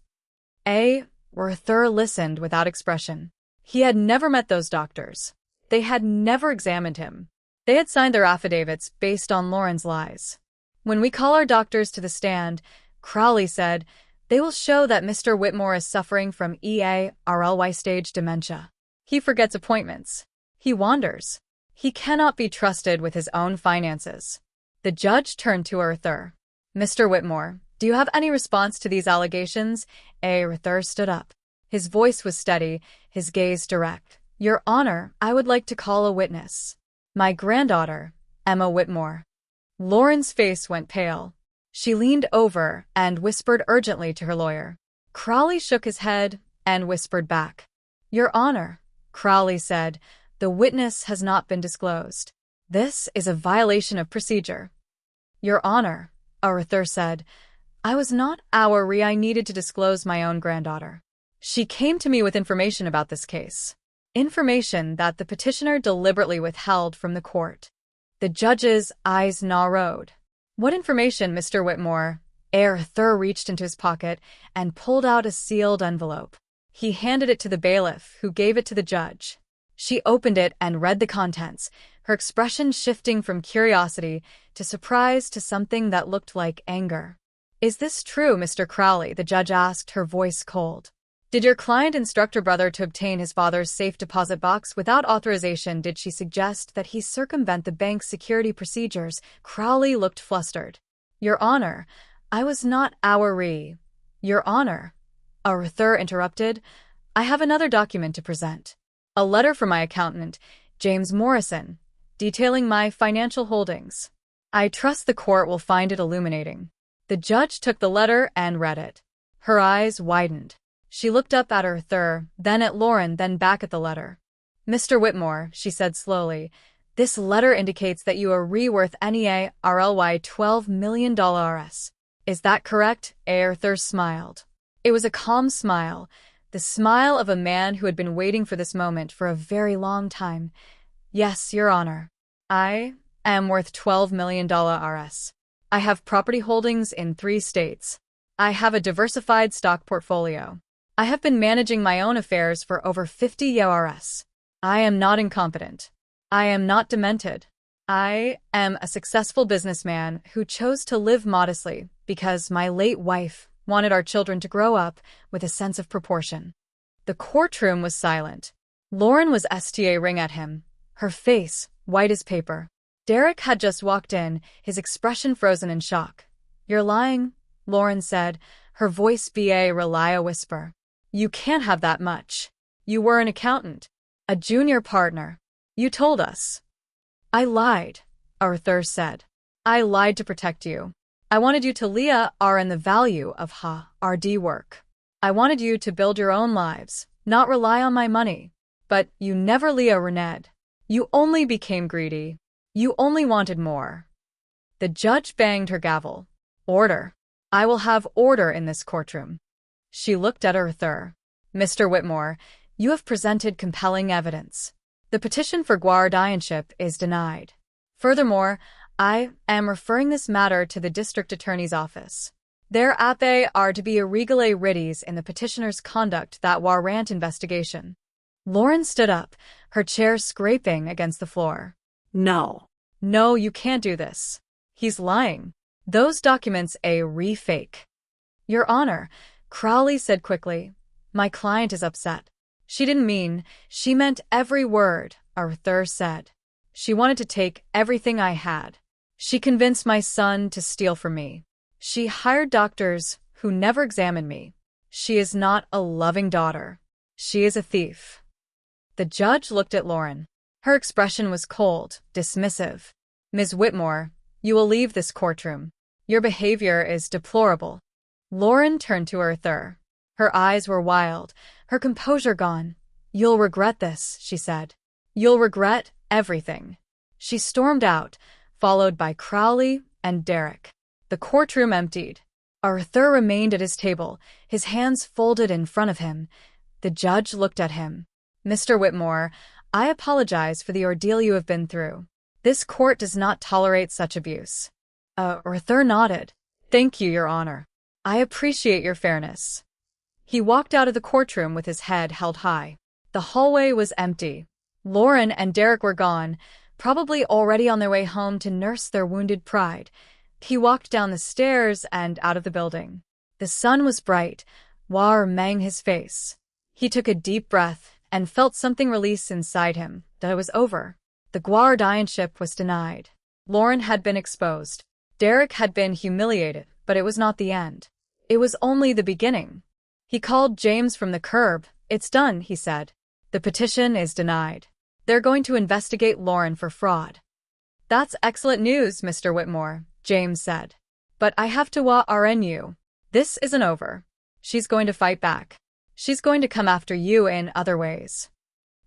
A: Arthur listened without expression. He had never met those doctors. They had never examined him. They had signed their affidavits based on Lauren's lies. "When we call our doctors to the stand," Crowley said, "they will show that Mr. Whitmore is suffering from early stage dementia. He forgets appointments. He wanders. He cannot be trusted with his own finances." The judge turned to Arthur. "Mr. Whitmore, do you have any response to these allegations?" Arthur stood up. His voice was steady, his gaze direct. "Your Honor, I would like to call a witness. My granddaughter, Emma Whitmore." Lauren's face went pale. She leaned over and whispered urgently to her lawyer. Crowley shook his head and whispered back. "Your Honor," Crowley said, "the witness has not been disclosed. This is a violation of procedure." "Your Honor," Arthur said, "I was not I needed to disclose my own granddaughter. She came to me with information about this case. Information that the petitioner deliberately withheld from the court." The judge's eyes narrowed. "What information, Mr. Whitmore?" Arthur reached into his pocket and pulled out a sealed envelope. He handed it to the bailiff, who gave it to the judge. She opened it and read the contents, her expression shifting from curiosity to surprise to something that looked like anger. "Is this true, Mr. Crowley?" the judge asked, her voice cold. "Did your client instruct her brother to obtain his father's safe deposit box without authorization? Did she suggest that he circumvent the bank's security procedures?" Crowley looked flustered. "Your Honor, I was not our Your Honor. Arthur interrupted. I have another document to present. A letter from my accountant, James Morrison, detailing my financial holdings. I trust the court will find it illuminating. The judge took the letter and read it. Her eyes widened. She looked up at Arthur, then at Lauren, then back at the letter. Mr. Whitmore, she said slowly, this letter indicates that you are worth NEA RLY $12 million RS. Is that correct? Arthur smiled. It was a calm smile, the smile of a man who had been waiting for this moment for a very long time. Yes, Your Honor. I am worth $12 million RS. I have property holdings in 3 states. I have a diversified stock portfolio. I have been managing my own affairs for over 50 years. I am not incompetent. I am not demented. I am a successful businessman who chose to live modestly because my late wife wanted our children to grow up with a sense of proportion. The courtroom was silent. Lauren was staring at him, her face white as paper. Derek had just walked in, his expression frozen in shock. You're lying, Lauren said, her voice a whisper. You can't have that much. You were an accountant, a junior partner. You told us. I lied, Arthur said. I lied to protect you. I wanted you to Leah are in the value of RD work. I wanted you to build your own lives, not rely on my money. But you never Leah reneged. You only became greedy. You only wanted more. The judge banged her gavel. Order. I will have order in this courtroom. She looked at Arthur. Mr. Whitmore, you have presented compelling evidence. The petition for guardianship is denied. Furthermore, I am referring this matter to the district attorney's office. There are to be irregularities riddies in the petitioner's conduct that warrant investigation. Lauren stood up, her chair scraping against the floor.
B: No.
A: No, you can't do this. He's lying. Those documents fake. Your Honor, Crowley said quickly. My client is upset. She didn't mean, she meant every word, Arthur said. She wanted to take everything I had. She convinced my son to steal from me. She hired doctors who never examined me. She is not a loving daughter. She is a thief. The judge looked at Lauren. Her expression was cold, dismissive. Ms. Whitmore, you will leave this courtroom. Your behavior is deplorable. Lauren turned to Arthur. Her eyes were wild, her composure gone. You'll regret this, she said. You'll regret everything. She stormed out, followed by Crowley and Derek. The courtroom emptied. Arthur remained at his table, his hands folded in front of him. The judge looked at him. Mr. Whitmore, I apologize for the ordeal you have been through. This court does not tolerate such abuse. Arthur nodded. Thank you, Your Honor. I appreciate your fairness. He walked out of the courtroom with his head held high. The hallway was empty. Lauren and Derek were gone, probably already on their way home to nurse their wounded pride. He walked down the stairs and out of the building. The sun was bright, warming his face. He took a deep breath and felt something release inside him, that it was over. The guardianship was denied. Lauren had been exposed. Derek had been humiliated, but it was not the end. It was only the beginning. He called James from the curb. It's done, he said. The petition is denied. They're going to investigate Lauren for fraud. That's excellent news, Mr. Whitmore, James said. But I have to warn you. This isn't over. She's going to fight back. She's going to come after you in other ways.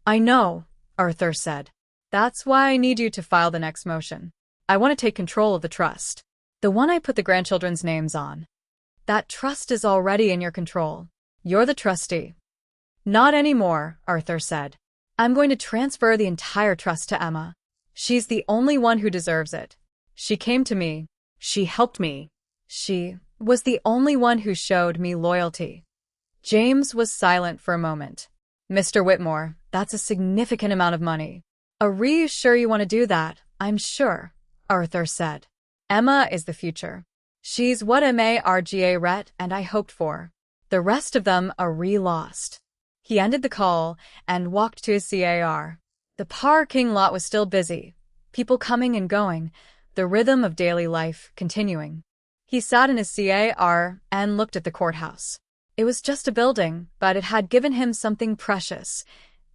A: I know, Arthur said. That's why I need you to file the next motion. I want to take control of the trust. The one I put the grandchildren's names on. That trust is already in your control. You're the trustee. Not anymore, Arthur said. I'm going to transfer the entire trust to Emma. She's the only one who deserves it. She came to me.
B: She helped me.
A: She was the only one who showed me loyalty. James was silent for a moment. Mr. Whitmore, that's a significant amount of money. Are you sure you want to do that? I'm sure, Arthur said. Emma is the future. She's what Marga Rhett and I hoped for. The rest of them are lost. He ended the call and walked to his car. The parking lot was still busy, people coming and going, the rhythm of daily life continuing. He sat in his car and looked at the courthouse. It was just a building, but it had given him something precious.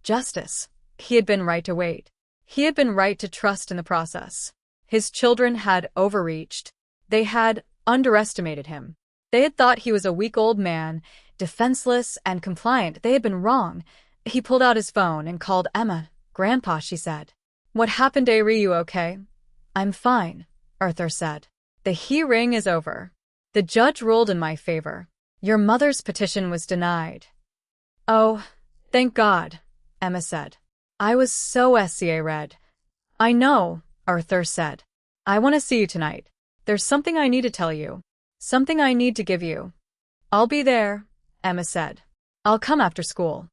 A: Justice. He had been right to wait. He had been right to trust in the process. His children had overreached. They had underestimated him. They had thought he was a weak old man, defenseless and compliant. They had been wrong. He pulled out his phone and called Emma. "Grandpa," she said. "What happened, Are you okay?" "I'm fine," Arthur said. "The hearing is over. The judge ruled in my favor. Your mother's petition was denied." "Oh, thank God," Emma said. "I was so red." "I know," Arthur said. "I want to see you tonight. There's something I need to tell you. Something I need to give you." "I'll be there," Emma said. "I'll come after school."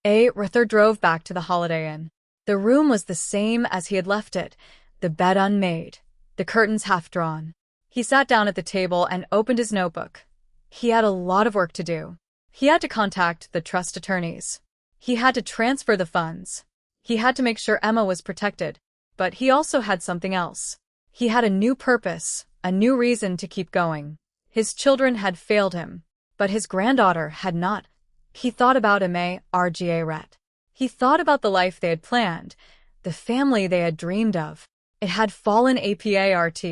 A: Arthur drove back to the Holiday Inn. The room was the same as he had left it, the bed unmade, the curtains half drawn. He sat down at the table and opened his notebook. He had a lot of work to do. He had to contact the trust attorneys. He had to transfer the funds. He had to make sure Emma was protected. But he also had something else. He had a new purpose, a new reason to keep going. His children had failed him, but his granddaughter had not. He thought about Margaret. He thought about the life they had planned, the family they had dreamed of. It had fallen apart,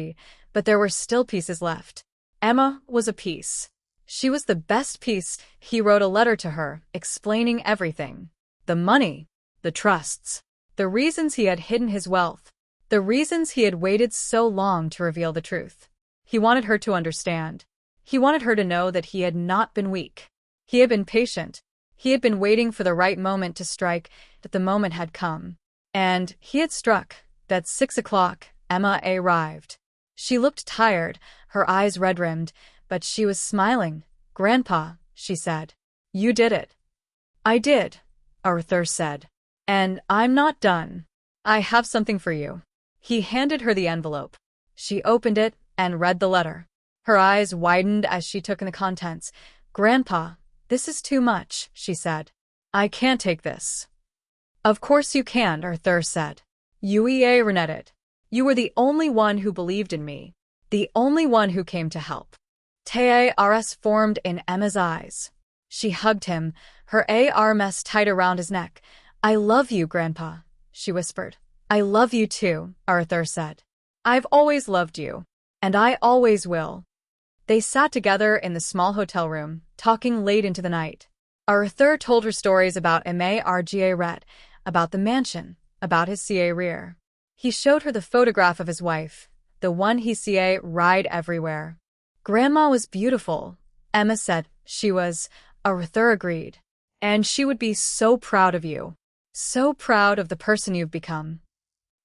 A: but there were still pieces left. Emma was a piece. She was the best piece. He wrote a letter to her, explaining everything. The money, the trusts, the reasons he had hidden his wealth, the reasons he had waited so long to reveal the truth. He wanted her to understand. He wanted her to know that he had not been weak. He had been patient. He had been waiting for the right moment to strike, that the moment had come. And he had struck. At 6 o'clock, Emma arrived. She looked tired, her eyes red-rimmed, but she was smiling. "Grandpa," she said. "You did it." "I did," Arthur said. "And I'm not done. I have something for you." He handed her the envelope. She opened it and read the letter. Her eyes widened as she took in the contents. "Grandpa, this is too much," she said. "I can't take this." "Of course you can't," Arthur said. "You read it. You were the only one who believed in me, the only one who came to help." Tears formed in Emma's eyes. She hugged him, her arms tight around his neck. "I love you, Grandpa," she whispered. "I love you too," Arthur said. "I've always loved you, and I always will." They sat together in the small hotel room, talking late into the night. Arthur told her stories about Margaret, about the mansion, about his career. He showed her the photograph of his wife, the one he saw ride everywhere. "Grandma was beautiful," Emma said. "She was," Arthur agreed. "And she would be so proud of you. So proud of the person you've become."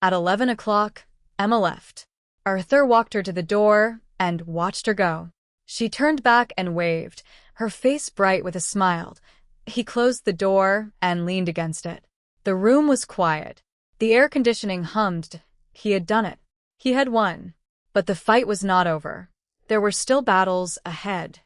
A: At 11 o'clock, Emma left. Arthur walked her to the door and watched her go. She turned back and waved, her face bright with a smile. He closed the door and leaned against it. The room was quiet. The air conditioning hummed. He had done it. He had won. But the fight was not over. There were still battles ahead.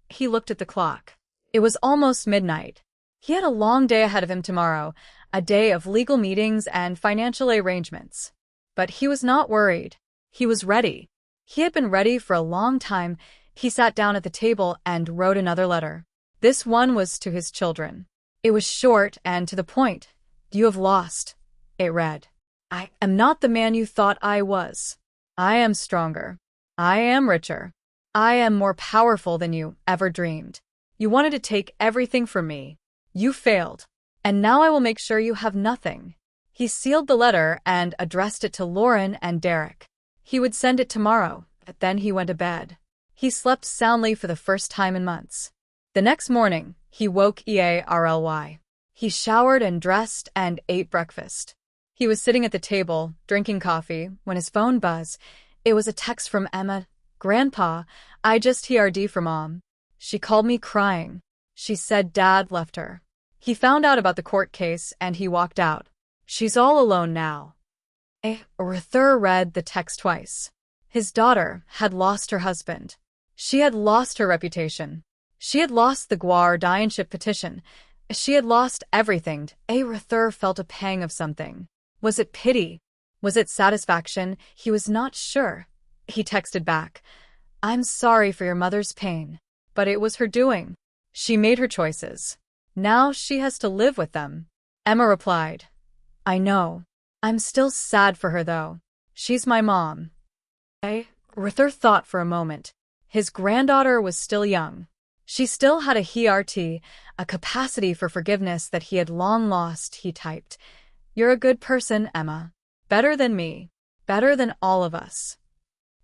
A: He looked at the clock. It was almost midnight. He had a long day ahead of him tomorrow, a day of legal meetings and financial arrangements. But he was not worried. He was ready. He had been ready for a long time. He sat down at the table and wrote another letter. This one was to his children. It was short and to the point. "You have lost," it read. "I am not the man you thought I was. I am stronger. I am richer. I am more powerful than you ever dreamed. You wanted to take everything from me. You failed. And now I will make sure you have nothing." He sealed the letter and addressed it to Lauren and Derek. He would send it tomorrow, but then he went to bed. He slept soundly for the first time in months. The next morning, he woke early. He showered and dressed and ate breakfast. He was sitting at the table, drinking coffee, when his phone buzzed. It was a text from Emma. "Grandpa, I just heard from Mom. She called me crying. She said Dad left her." He found out about the court case and he walked out. "She's all alone now." Arthur read the text twice. His daughter had lost her husband. She had lost her reputation. She had lost the guardianship petition. She had lost everything. Arthur felt a pang of something. Was it pity? Was it satisfaction? He was not sure. He texted back. I'm sorry for your mother's pain, but it was her doing. She made her choices. Now she has to live with them. Emma replied, I know. I'm still sad for her though. She's my mom. Arthur thought for a moment. His granddaughter was still young. She still had a heart, a capacity for forgiveness that he had long lost. He typed, You're a good person, Emma. Better than me. Better than all of us.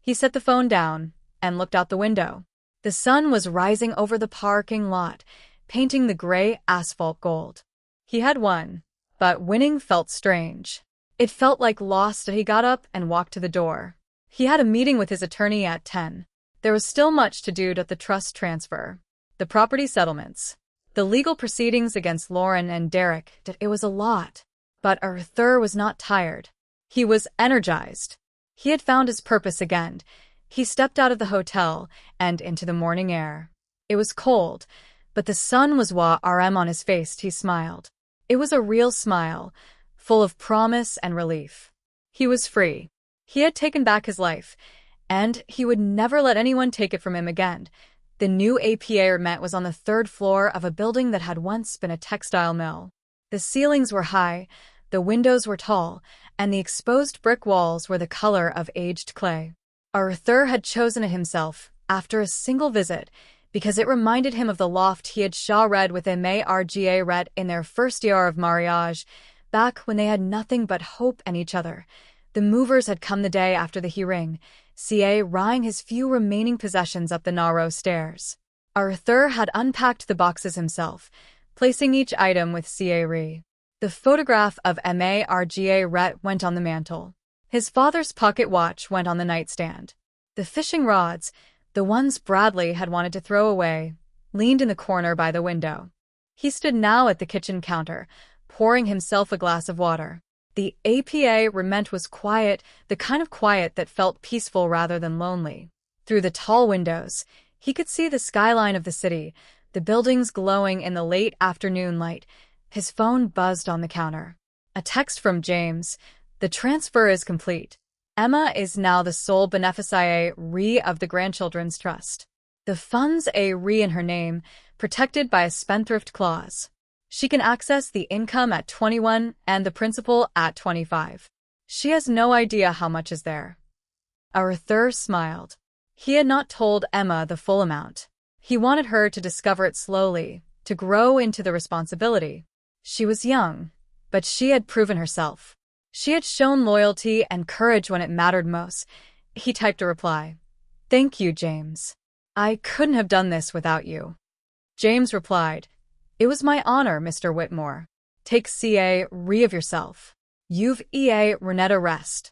A: He set the phone down and looked out the window. The sun was rising over the parking lot, painting the gray asphalt gold. He had won, but winning felt strange. It felt like loss. He got up and walked to the door. He had a meeting with his attorney at 10. There was still much to do at the trust transfer, the property settlements, the legal proceedings against Lauren and Derek. It was a lot. But Arthur was not tired. He was energized. He had found his purpose again. He stepped out of the hotel and into the morning air. It was cold, but the sun was warm on his face. He smiled. It was a real smile, full of promise and relief. He was free. He had taken back his life, and he would never let anyone take it from him again. The new apartment was on the third floor of a building that had once been a textile mill. The ceilings were high, the windows were tall, and the exposed brick walls were the color of aged clay. Arthur had chosen it himself, after a single visit, because it reminded him of the loft he had read with Marga in their first year of marriage, back when they had nothing but hope and each other. The movers had come the day after the hearing, riding his few remaining possessions up the narrow stairs. Arthur had unpacked the boxes himself, placing each item with re. The photograph of Marga went on the mantel. His father's pocket watch went on the nightstand. The fishing rods, the ones Bradley had wanted to throw away, leaned in the corner by the window. He stood now at the kitchen counter, pouring himself a glass of water. The apartment was quiet, the kind of quiet that felt peaceful rather than lonely. Through the tall windows, he could see the skyline of the city, the buildings glowing in the late afternoon light. His phone buzzed on the counter. A text from James. The transfer is complete. Emma is now the sole beneficiary of the Grandchildren's Trust. The funds in her name, protected by a spendthrift clause. She can access the income at 21 and the principal at 25. She has no idea how much is there. Arthur smiled. He had not told Emma the full amount. He wanted her to discover it slowly, to grow into the responsibility. She was young, but she had proven herself. She had shown loyalty and courage when it mattered most. He typed a reply. Thank you, James. I couldn't have done this without you. James replied, It was my honor, Mr. Whitmore. Take re of yourself. You've Renetta rest.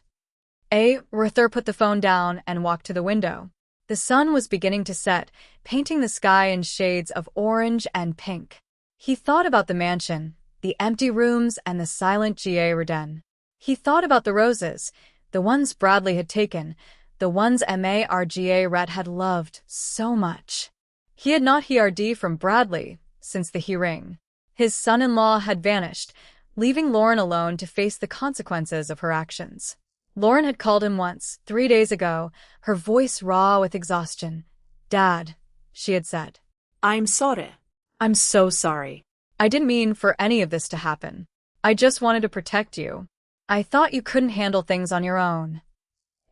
A: Arthur put the phone down and walked to the window. The sun was beginning to set, painting the sky in shades of orange and pink. He thought about the mansion, the empty rooms, and the silent garden. He thought about the roses, the ones Bradley had taken, the ones Marga had loved so much. He had not heard from Bradley since the hearing. His son-in-law had vanished, leaving Lauren alone to face the consequences of her actions. Lauren had called him once, 3 days ago, her voice raw with exhaustion. Dad, she had said.
B: I'm sorry. I'm so sorry.
A: I didn't mean for any of this to happen. I just wanted to protect you. I thought you couldn't handle things on your own.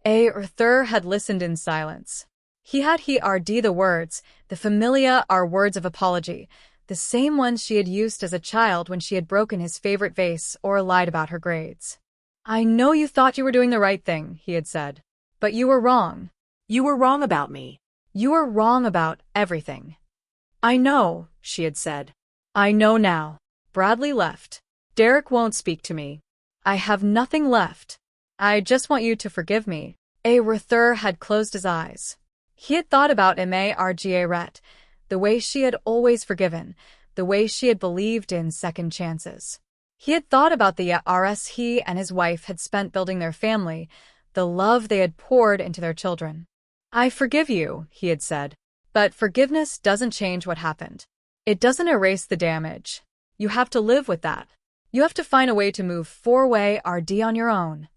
A: Arthur had listened in silence. He had heard the words, the familiar words of apology, the same ones she had used as a child when she had broken his favorite vase or lied about her grades. I know you thought you were doing the right thing, he had said. But you were wrong.
B: You were wrong about me.
A: You were wrong about everything. I know, she had said. I know now. Bradley left. Derek won't speak to me. I have nothing left. I just want you to forgive me. Arthur had closed his eyes. He had thought about Marga, the way she had always forgiven, the way she had believed in second chances. He had thought about the years he and his wife had spent building their family, the love they had poured into their children. I forgive you, he had said. But forgiveness doesn't change what happened. It doesn't erase the damage. You have to live with that. You have to find a way to move forward on your own.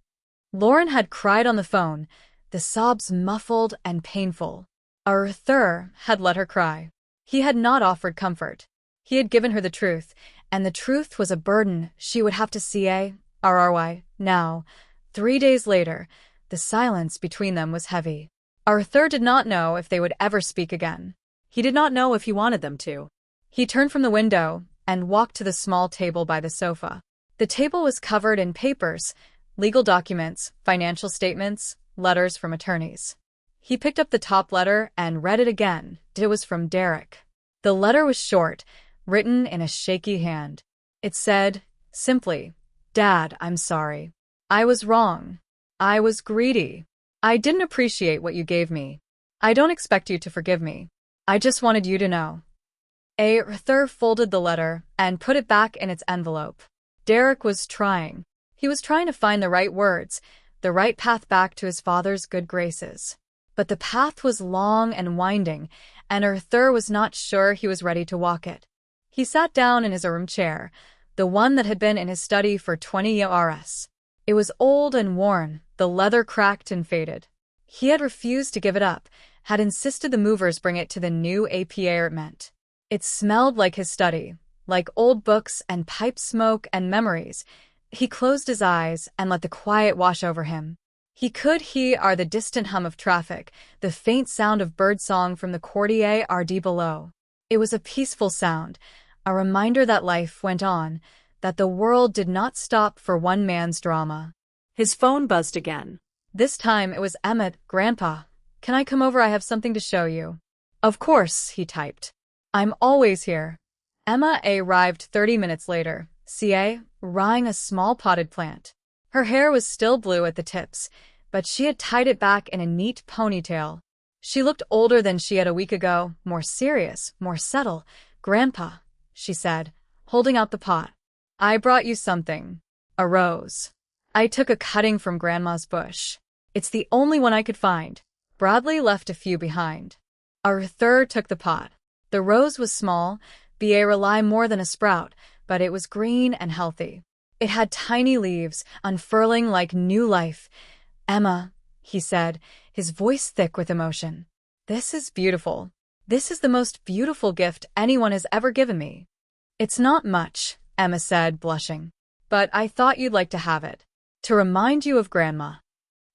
A: Lauren had cried on the phone, the sobs muffled and painful. Arthur had let her cry. He had not offered comfort. He had given her the truth, and the truth was a burden she would have to carry. Now, 3 days later, the silence between them was heavy. Arthur did not know if they would ever speak again.
B: He did not know if he wanted them to.
A: He turned from the window and walked to the small table by the sofa. The table was covered in papers, legal documents, financial statements, letters from attorneys. He picked up the top letter and read it again. It was from Derek. The letter was short, written in a shaky hand. It said, simply, "Dad, I'm sorry. I was wrong. I was greedy. I didn't appreciate what you gave me. I don't expect you to forgive me. I just wanted you to know." Arthur folded the letter and put it back in its envelope. Derek was trying. He was trying to find the right words, the right path back to his father's good graces. But the path was long and winding, and Arthur was not sure he was ready to walk it. He sat down in his room chair, the one that had been in his study for 20 years. It was old and worn, the leather cracked and faded. He had refused to give it up, had insisted the movers bring it to the new apartment. It smelled like his study, like old books and pipe smoke and memories. He closed his eyes and let the quiet wash over him. He could hear the distant hum of traffic, the faint sound of birdsong from the courtyard below. It was a peaceful sound, a reminder that life went on, that the world did not stop for one man's drama.
B: His phone buzzed again.
A: This time it was Emmett. "Grandpa, can I come over? I have something to show you." "Of course," he typed. "I'm always here." Emma arrived 30 minutes later, carrying a small potted plant. Her hair was still blue at the tips, but she had tied it back in a neat ponytail. She looked older than she had a week ago, more serious, more settled. "Grandpa," she said, holding out the pot. "I brought you something. A rose. I took a cutting from Grandma's bush. It's the only one I could find. Bradley left a few behind." Arthur took the pot. The rose was small, more than a sprout, but it was green and healthy. It had tiny leaves, unfurling like new life. "Emma," he said, his voice thick with emotion. "This is beautiful. This is the most beautiful gift anyone has ever given me." "It's not much," Emma said, blushing. "But I thought you'd like to have it. To remind you of Grandma."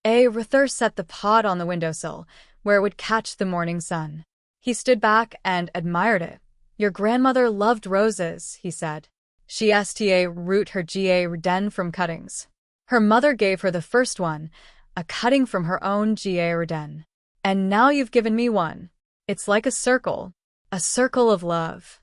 A: Arthur set the pot on the windowsill, where it would catch the morning sun. He stood back and admired it. "Your grandmother loved roses," he said. "She root her garden from cuttings. Her mother gave her the first one, a cutting from her own garden. And now you've given me one. It's like a circle of love."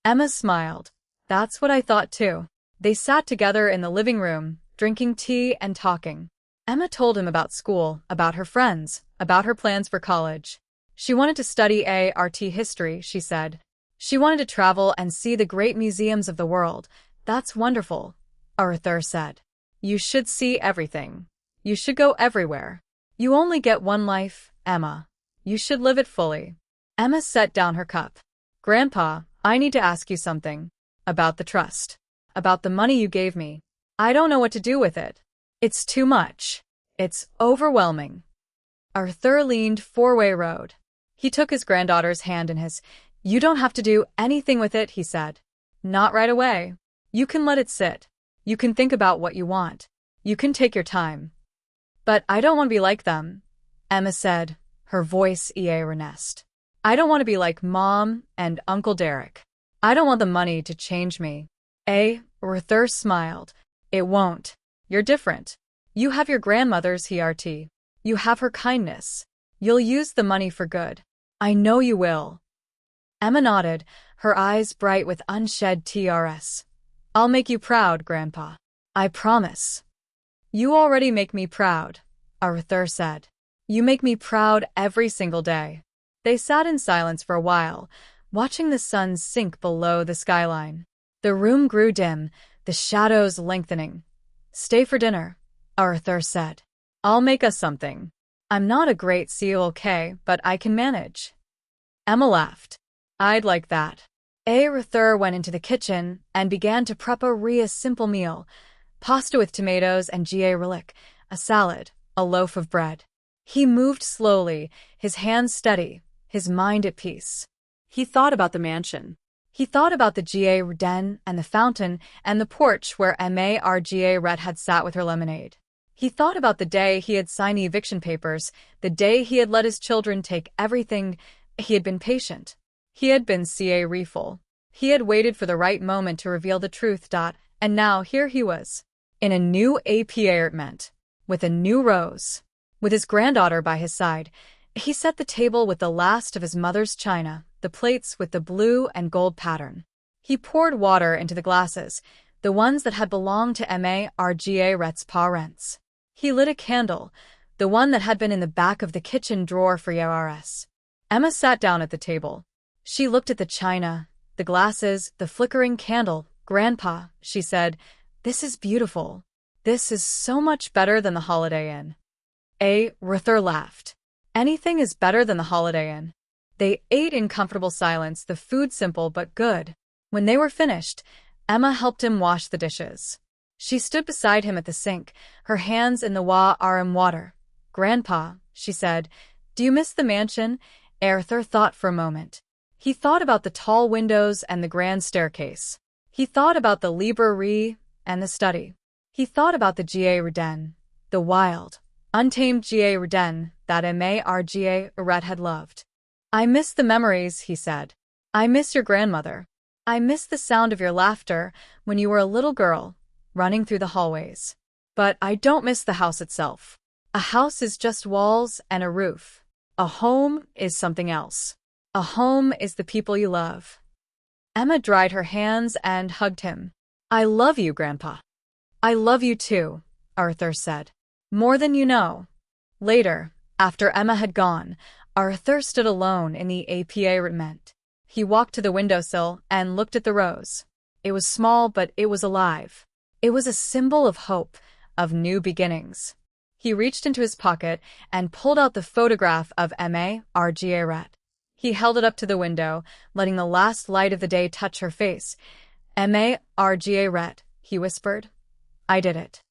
A: Emma smiled. "That's what I thought too." They sat together in the living room, drinking tea and talking. Emma told him about school, about her friends, about her plans for college. She wanted to study art history, she said. She wanted to travel and see the great museums of the world. "That's wonderful," Arthur said. "You should see everything. You should go everywhere. You only get one life, Emma. You should live it fully." Emma set down her cup. "Grandpa, I need to ask you something. About the trust. About the money you gave me. I don't know what to do with it. It's too much. It's overwhelming." Arthur leaned forward. He took his granddaughter's hand in his. "You don't have to do anything with it," he said. "Not right away. You can let it sit. You can think about what you want. You can take your time." "But I don't want to be like them," Emma said, her voice earnest. "I don't want to be like Mom and Uncle Derek. I don't want the money to change me." Arthur smiled. "It won't. You're different. You have your grandmother's heart. You have her kindness. You'll use the money for good. I know you will." Emma nodded, her eyes bright with unshed tears. "I'll make you proud, Grandpa. I promise." "You already make me proud," Arthur said. "You make me proud every single day." They sat in silence for a while, watching the sun sink below the skyline. The room grew dim, the shadows lengthening. "Stay for dinner," Arthur said. "I'll make us something. I'm not a great cook, but I can manage." Emma laughed. "I'd like that." Arthur went into the kitchen and began to prepare a simple meal: pasta with tomatoes and garlic, a salad, a loaf of bread. He moved slowly, his hands steady, his mind at peace.
B: He thought about the mansion.
A: He thought about the Garden and the fountain and the porch where Margaret had sat with her lemonade. He thought about the day he had signed the eviction papers, the day he had let his children take everything. He had been patient. He had been careful. He had waited for the right moment to reveal the truth. And now here he was, in a new apartment, with a new Rose, with his granddaughter by his side. He set the table with the last of his mother's china, the plates with the blue and gold pattern. He poured water into the glasses, the ones that had belonged to Margaret's parents. He lit a candle, the one that had been in the back of the kitchen drawer for years. Emma sat down at the table. She looked at the china, the glasses, the flickering candle. "Grandpa," she said, "this is beautiful. This is so much better than the Holiday Inn." Arthur laughed. Anything is better than the Holiday Inn. They ate in comfortable silence, the food simple but good. When they were finished, Emma helped him wash the dishes. She stood beside him at the sink, her hands in the warm water. "Grandpa," she said, "do you miss the mansion?" Arthur thought for a moment. He thought about the tall windows and the grand staircase. He thought about the library and the study. He thought about the Garden, the wild, untamed Garden that Margaret had loved. "I miss the memories," he said. "I miss your grandmother. I miss the sound of your laughter when you were a little girl, running through the hallways. But I don't miss the house itself. A house is just walls and a roof. A home is something else. A home is the people you love." Emma dried her hands and hugged him. "I love you, Grandpa." "I love you too," Arthur said. "More than you know." Later, after Emma had gone, Arthur stood alone in the apartment. He walked to the windowsill and looked at the rose. It was small, but it was alive. It was a symbol of hope, of new beginnings. He reached into his pocket and pulled out the photograph of Margaret. He held it up to the window, letting the last light of the day touch her face. "Margaret," he whispered. "I did it.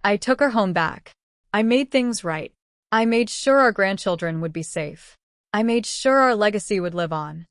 A: I took her home back. I made things right. I made sure our grandchildren would be safe. I made sure our legacy would live on."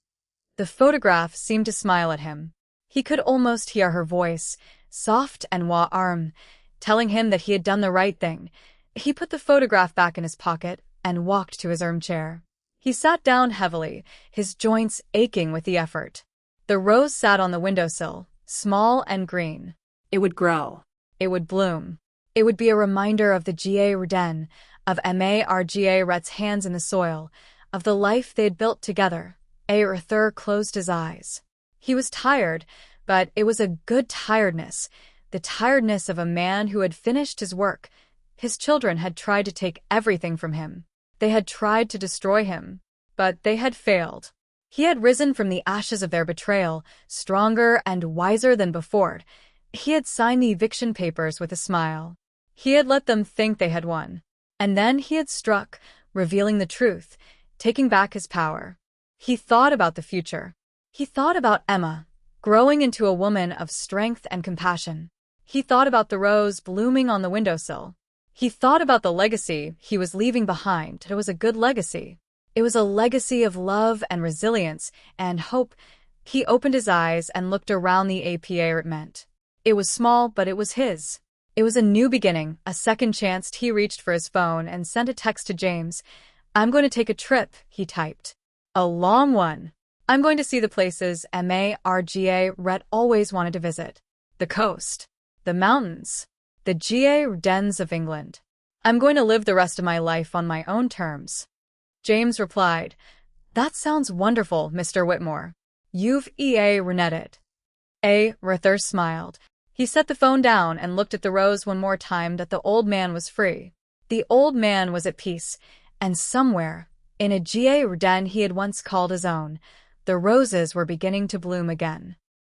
A: The photograph seemed to smile at him. He could almost hear her voice, soft and warm, telling him that he had done the right thing. He put the photograph back in his pocket and walked to his armchair. He sat down heavily, his joints aching with the effort. The rose sat on the windowsill, small and green.
B: It would grow.
A: It would bloom. It would be a reminder of the Garden, of Margaret's hands in the soil, of the life they had built together. Arthur closed his eyes. He was tired, but it was a good tiredness, the tiredness of a man who had finished his work. His children had tried to take everything from him. They had tried to destroy him, but they had failed. He had risen from the ashes of their betrayal, stronger and wiser than before. He had signed the eviction papers with a smile. He had let them think they had won. And then he had struck, revealing the truth, taking back his power. He thought about the future. He thought about Emma, growing into a woman of strength and compassion. He thought about the rose blooming on the windowsill. He thought about the legacy he was leaving behind. It was a good legacy. It was a legacy of love and resilience and hope. He opened his eyes and looked around the apartment. It was small, but it was his. It was a new beginning, a second chance. He reached for his phone and sent a text to James. "I'm going to take a trip," he typed. "A long one. I'm going to see the places Margaret always wanted to visit. The coast. The mountains. The gardens of England. I'm going to live the rest of my life on my own terms." James replied, "That sounds wonderful, Mr. Whitmore. You've rented it." Arthur smiled. He set the phone down and looked at the rose one more time. That the old man was free. The old man was at peace, and somewhere, in a garden he had once called his own, the roses were beginning to bloom again.